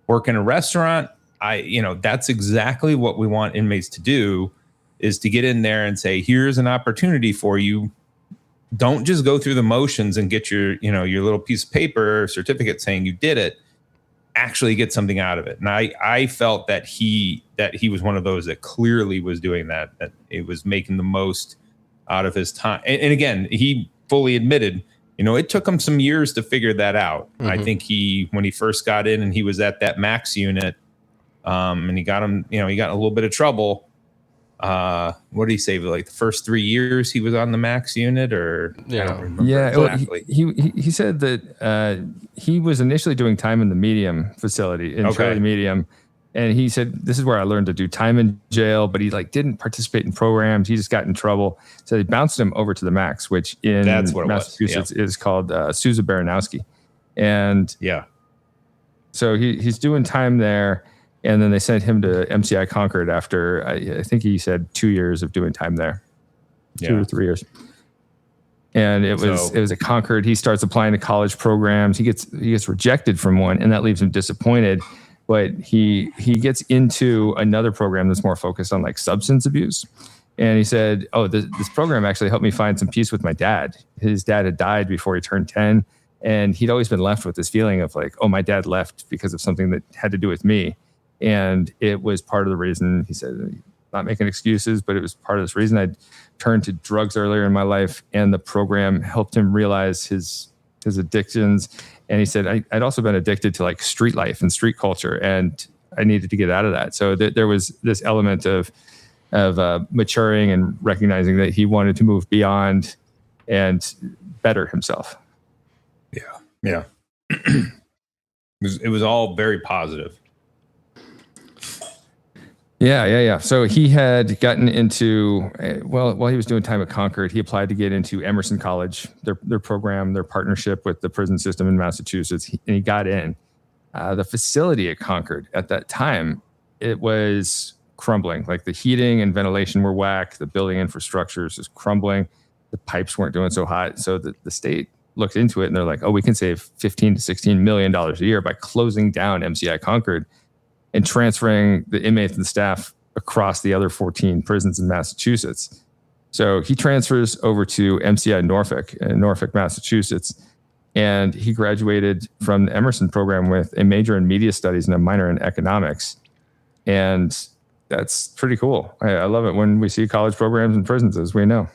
work in a restaurant. That's exactly what we want inmates to do, is to get in there and say, here's an opportunity for you. Don't just go through the motions and get your little piece of paper or certificate saying you did it. Actually get something out of it. And I felt that he was one of those that clearly was doing that it was making the most out of his time. And again, he fully admitted, it took him some years to figure that out. Mm-hmm. I think when he first got in and he was at that max unit, and he got him, he got in a little bit of trouble. What did he say? Like the first 3 years he was on the max unit, or I don't remember exactly. He said that he was initially doing time in the medium facility in Charlie Medium, and he said this is where I learned to do time in jail. But he didn't participate in programs. He just got in trouble, so they bounced him over to the max, which in Massachusetts is called Sousa Baranowski, and so he's doing time there. And then they sent him to MCI Concord after, I think he said 2 years of doing time there, 2 or 3 years. And it was at Concord. He starts applying to college programs. He gets rejected from one, and that leaves him disappointed. But he gets into another program that's more focused on like substance abuse. And he said, this program actually helped me find some peace with my dad. His dad had died before he turned 10. And he'd always been left with this feeling of like, my dad left because of something that had to do with me. And it was part of the reason, he said, not making excuses, but it was part of this reason I turned to drugs earlier in my life. And the program helped him realize his addictions. And he said, I'd also been addicted to like street life and street culture, and I needed to get out of that. So there was this element of maturing and recognizing that he wanted to move beyond and better himself. Yeah. It was all very positive. Yeah. So he had gotten into, while he was doing time at Concord, he applied to get into Emerson College, their program, their partnership with the prison system in Massachusetts, and he got in. The facility at Concord at that time, it was crumbling. Like the heating and ventilation were whack. The building infrastructure is just crumbling. The pipes weren't doing so hot. So the state looked into it, and they're like, we can save $15 to $16 million a year by closing down MCI Concord and transferring the inmates and staff across the other 14 prisons in Massachusetts. So he transfers over to MCI Norfolk in Norfolk, Massachusetts. and he graduated from the Emerson program with a major in media studies and a minor in economics. And that's pretty cool. I love it when we see college programs in prisons, as we know.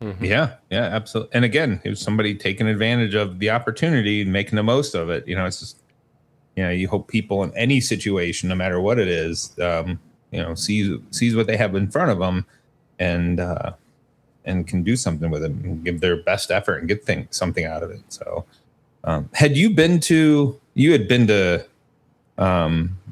Mm-hmm. Yeah, absolutely. And again, it was somebody taking advantage of the opportunity and making the most of it. It's just, you hope people in any situation, no matter what it is, sees what they have in front of them and can do something with it and give their best effort and get something out of it. So had you been to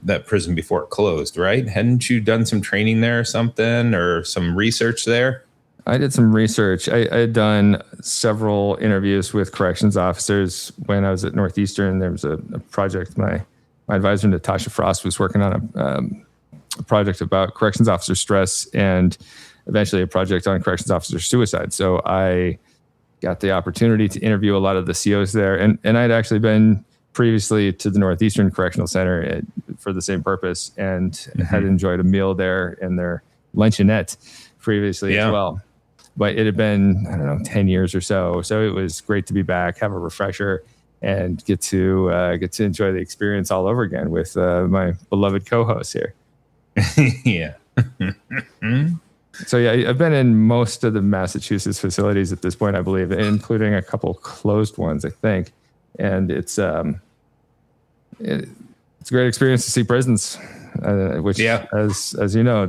that prison before it closed, right? Hadn't you done some training there or something, or some research there? I did some research. I had done several interviews with corrections officers when I was at Northeastern. There was a project. My advisor, Natasha Frost, was working on a project about corrections officer stress and eventually a project on corrections officer suicide. So I got the opportunity to interview a lot of the COs there. And I'd actually been previously to the Northeastern Correctional Center for the same purpose, and had enjoyed a meal there and their luncheonette previously as well. But it had been, 10 years or so. So it was great to be back, have a refresher, and get to enjoy the experience all over again with my beloved co-host here. Yeah. So yeah, I've been in most of the Massachusetts facilities at this point, I believe, including a couple closed ones, I think. And it's a great experience to see prisons, which, as you know,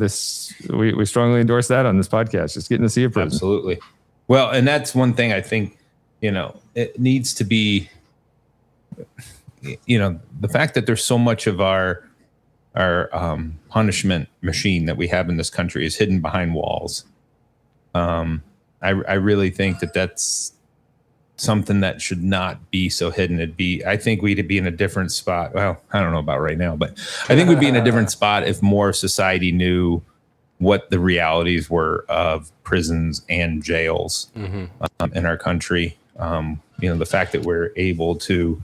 we strongly endorse that on this podcast. Just getting to see a prison. Absolutely. Well, and that's one thing I think, it needs to be, the fact that there's so much of our punishment machine that we have in this country is hidden behind walls. I really think that's something that should not be so hidden. I think we'd be in a different spot. Well, I don't know about right now, but I think we'd be in a different spot if more society knew what the realities were of prisons and jails in our country. The fact that we're able to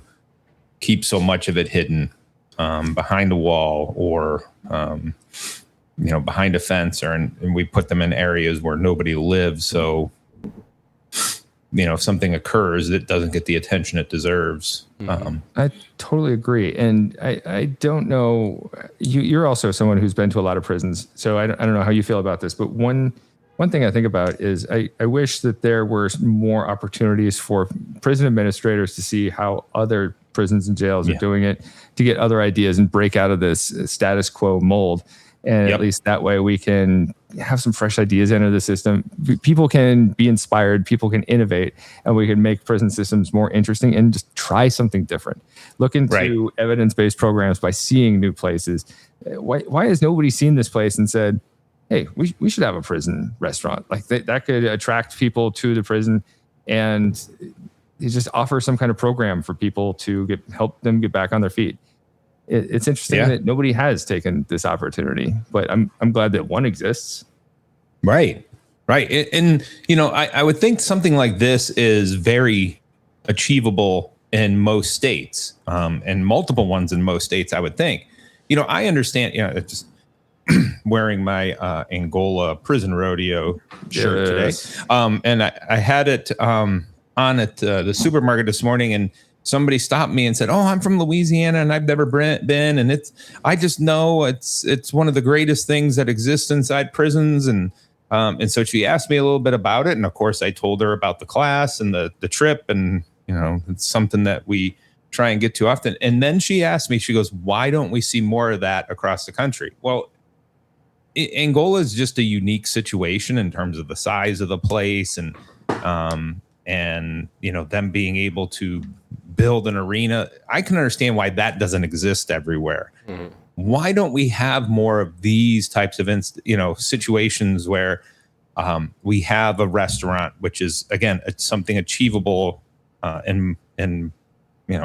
keep so much of it hidden behind a wall or, behind a fence, and we put them in areas where nobody lives. So, if something occurs, it doesn't get the attention it deserves. I totally agree. And I don't know, you're also someone who's been to a lot of prisons. So I don't know how you feel about this, but one thing I think about is I wish that there were more opportunities for prison administrators to see how other prisons and jails are doing it, to get other ideas and break out of this status quo mold. And at least that way we can have some fresh ideas enter the system. People can be inspired, people can innovate, and we can make prison systems more interesting and just try something different. Look into evidence-based programs by seeing new places. Why has nobody seen this place and said, hey, we should have a prison restaurant? Like that could attract people to the prison, and you just offer some kind of program for people to help them get back on their feet. It's interesting that nobody has taken this opportunity, but I'm glad that one exists. Right. And, I would think something like this is very achievable in most states, and multiple ones in most states, I would think. I understand, just wearing my Angola prison rodeo shirt today. And I had it on at the supermarket this morning, and somebody stopped me and said, "Oh, I'm from Louisiana and I've never been. And I just know it's one of the greatest things that exists inside prisons." And so she asked me a little bit about it. And of course I told her about the class and the trip, and, it's something that we try and get to often. And then she asked me, she goes, "Why don't we see more of that across the country?" Well, Angola is just a unique situation in terms of the size of the place and them being able to build an arena. I can understand why that doesn't exist everywhere. Why don't we have more of these types of situations where we have a restaurant, which is, again, it's something achievable in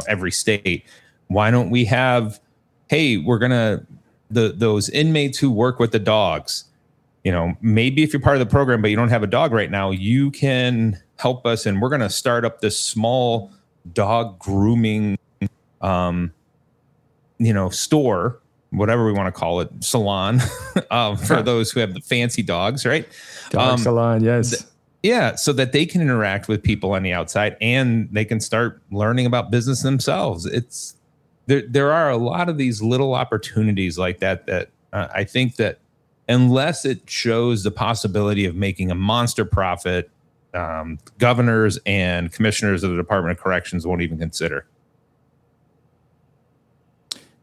every state. Why don't we have, hey, we're gonna those inmates who work with the dogs, maybe if you're part of the program but you don't have a dog right now, you can help us, and we're going to start up this small dog grooming store, whatever we want to call it, salon, for those who have the fancy dogs, right? Dog salon, yes. Yeah, so that they can interact with people on the outside and they can start learning about business themselves. It's there are a lot of these little opportunities like that I think that unless it shows the possibility of making a monster profit, governors and commissioners of the Department of Corrections won't even consider.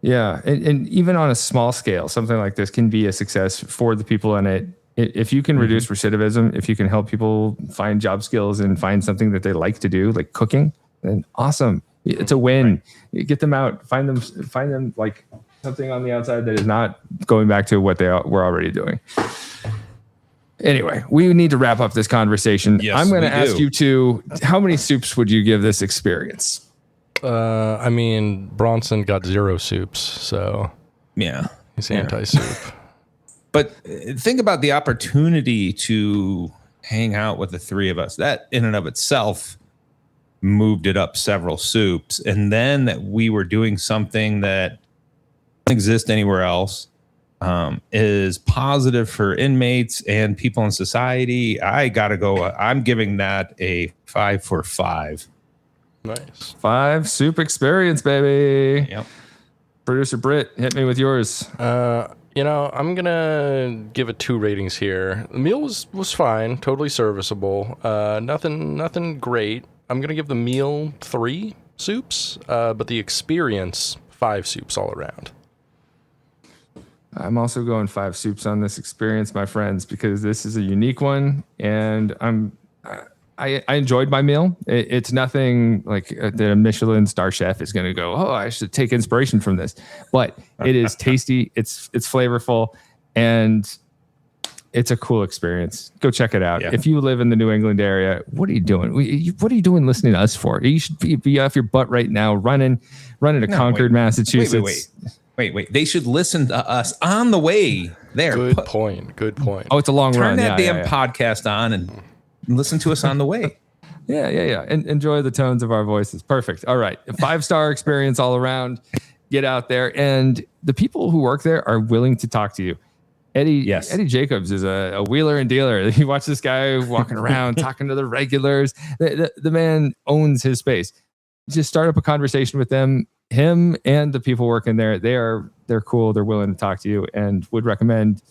Yeah, and even on a small scale, something like this can be a success for the people in it. If you can reduce recidivism, if you can help people find job skills and find something that they like to do, like cooking, then awesome. It's a win. Right. Get them out, find them like something on the outside that is not going back to what they were already doing. Anyway, we need to wrap up this conversation. Yes, I'm going to ask you two, how many soups would you give this experience? I mean, Bronson got 0 soups, so yeah, he's anti-soup. But think about the opportunity to hang out with the three of us. That in and of itself moved it up several soups. And then that we were doing something that doesn't exist anywhere else, is positive for inmates and people in society. I got to go. I'm giving that a 5 for 5. Nice. 5 soup experience, baby. Yep. Producer Brit, hit me with yours. I'm going to give it 2 ratings here. The meal was fine, totally serviceable. Nothing great. I'm going to give the meal 3 soups, but the experience 5 soups all around. I'm also going 5 soups on this experience, my friends, because this is a unique one, and I enjoyed my meal. It's nothing like the Michelin star chef is going to go, oh, I should take inspiration from this. But it is tasty. It's flavorful, and it's a cool experience. Go check it out. Yeah. If you live in the New England area, what are you doing? What are you doing listening to us for? You should be off your butt right now, running to Concord, Massachusetts. Wait. They should listen to us on the way there. Good point. Oh, it's a long run. Turn that damn podcast on and listen to us on the way. Yeah. And enjoy the tones of our voices. Perfect. All right. A 5-star experience all around. Get out there. And the people who work there are willing to talk to you. Eddie Jacobs is a wheeler and dealer. You watch this guy walking around, talking to the regulars. The man owns his space. Just start up a conversation with him and the people working there. They're cool. They're willing to talk to you, and would recommend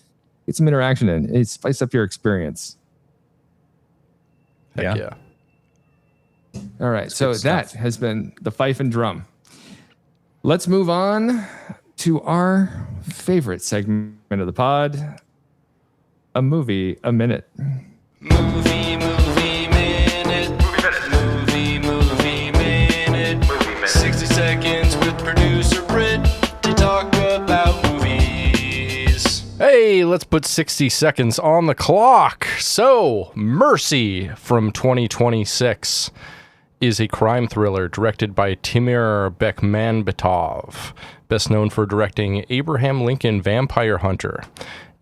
get some interaction in. It spice up your experience. Heck yeah. All right. So that has been the Fife and Drum. Let's move on to our favorite segment of the pod, a movie a minute. Movie minute. Movie minute. 60 seconds with producer Brit to talk about movies. Hey, let's put 60 seconds on the clock. So, Mercy from 2026 is a crime thriller directed by Timur Bekmambetov, best known for directing Abraham Lincoln Vampire Hunter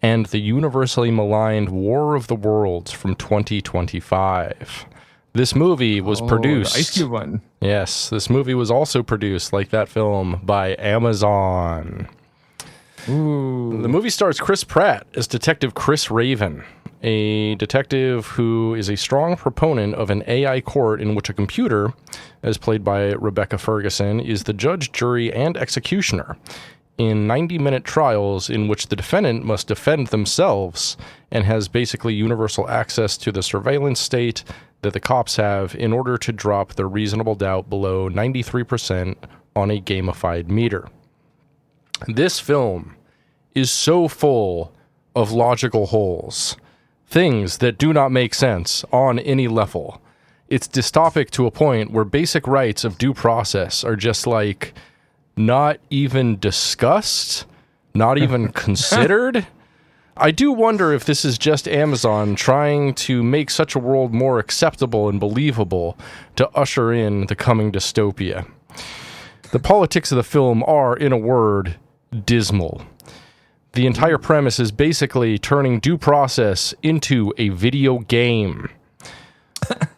and the universally maligned War of the Worlds from 2025. This movie was produced... The Ice Cube one. Yes, this movie was also produced, like that film, by Amazon. Ooh. The movie stars Chris Pratt as Detective Chris Raven, a detective who is a strong proponent of an AI court in which a computer, as played by Rebecca Ferguson, is the judge, jury, and executioner in 90-minute trials in which the defendant must defend themselves and has basically universal access to the surveillance state that the cops have in order to drop their reasonable doubt below 93% on a gamified meter. This film is so full of logical holes, things that do not make sense on any level. It's dystopic to a point where basic rights of due process are just like not even discussed, not even considered. I do wonder if this is just Amazon trying to make such a world more acceptable and believable to usher in the coming dystopia. The politics of the film are, in a word, dismal. The entire premise is basically turning due process into a video game.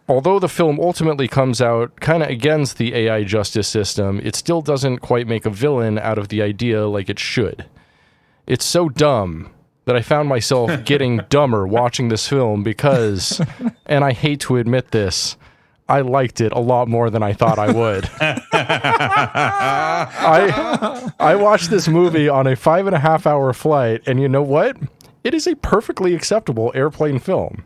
Although the film ultimately comes out kind of against the AI justice system, it still doesn't quite make a villain out of the idea like it should. It's so dumb that I found myself getting dumber watching this film because, and I hate to admit this, I liked it a lot more than I thought I would. I watched this movie on a 5.5-hour flight, and you know what? It is a perfectly acceptable airplane film.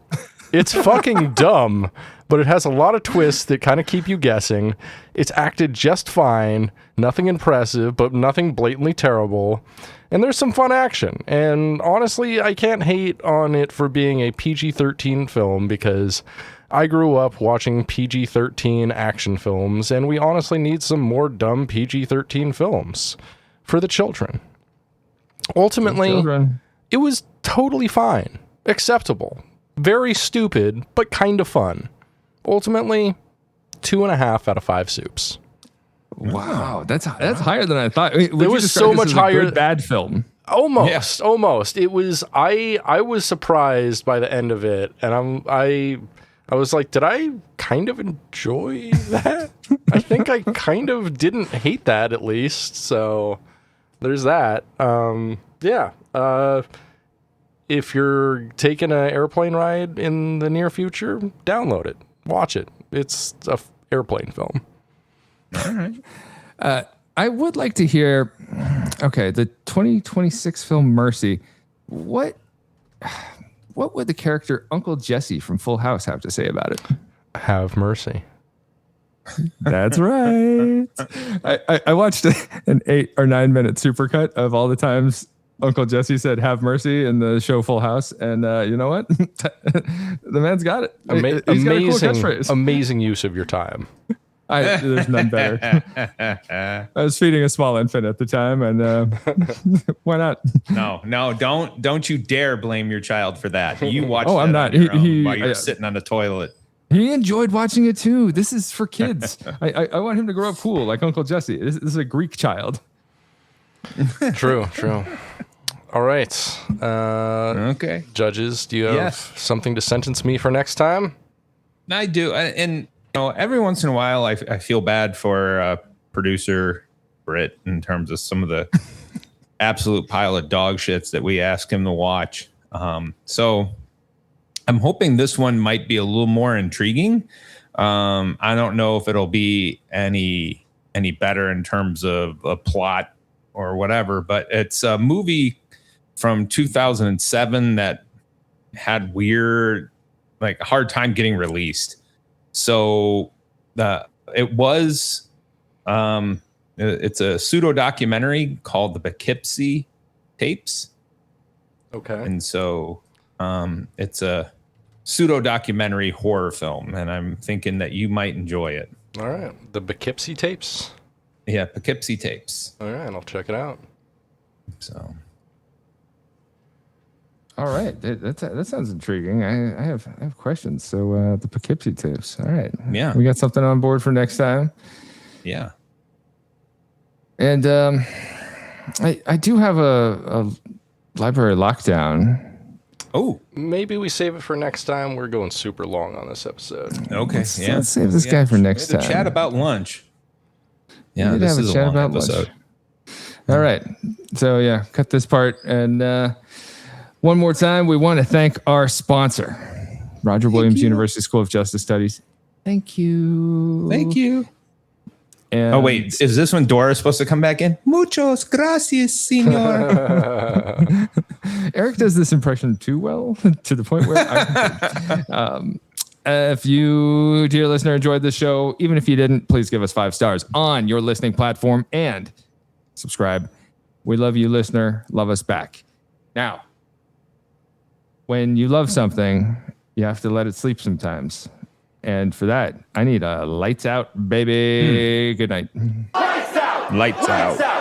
It's fucking dumb, but it has a lot of twists that kind of keep you guessing. It's acted just fine, nothing impressive, but nothing blatantly terrible. And there's some fun action. And honestly, I can't hate on it for being a PG-13 film because I grew up watching PG-13 action films, and we honestly need some more dumb PG-13 films for the children. Ultimately, it was totally fine, acceptable, very stupid, but kind of fun. Ultimately, 2.5 out of 5 soups. Wow, that's higher than I thought. It was so much higher. A good, bad film. Almost. It was. I was surprised by the end of it, and I was like, did I kind of enjoy that? I think I kind of didn't hate that, at least. So there's that. If you're taking an airplane ride in the near future, download it, watch it. It's a airplane film. All right. I would like to hear, the 2026 film Mercy. What would the character Uncle Jesse from Full House have to say about it? Have mercy. That's right. I watched an 8 or 9 minute supercut of all the times Uncle Jesse said "have mercy" in the show Full House, and you know what? The man's got it. He's got a cool catchphrase. Amazing use of your time. There's none better. I was feeding a small infant at the time, and why not? No, don't you dare blame your child for that. You watch. Oh, I'm not. While you're sitting on the toilet. He enjoyed watching it too. This is for kids. I want him to grow up cool like Uncle Jesse. This is a Greek child. True. All right. Okay. Judges, do you have something to sentence me for next time? I do, and every once in a while, I feel bad for producer Brit in terms of some of the absolute pile of dog shits that we ask him to watch. So I'm hoping this one might be a little more intriguing. I don't know if it'll be any better in terms of a plot or whatever, but it's a movie from 2007 that had weird, a hard time getting released. So it was, it's a pseudo documentary called the Poughkeepsie Tapes. Okay. And so it's a pseudo documentary horror film, and I'm thinking that you might enjoy it. All right. The Poughkeepsie Tapes. Yeah, Poughkeepsie Tapes. All right, I'll check it out. So. All right, that sounds intriguing. I have questions. So the Poughkeepsie Tapes. All right. Yeah. We got something on board for next time. Yeah. And I do have a library lockdown. Oh, maybe we save it for next time. We're going super long on this episode. Okay. Let's save this guy for next time. Chat about lunch. Yeah, this is a long episode. All right. So cut this part. And one more time, we want to thank our sponsor, Roger Williams University School of Justice Studies. Thank you. And oh, wait. Is this when Dora's supposed to come back in? Muchos gracias, senor. Eric does this impression too well to the point where if you, dear listener, enjoyed the show, even if you didn't, please give us 5 stars on your listening platform and subscribe. We love you, listener. Love us back. Now, when you love something, you have to let it sleep sometimes. And for that, I need a lights out, baby. Good night. Lights out! Lights out.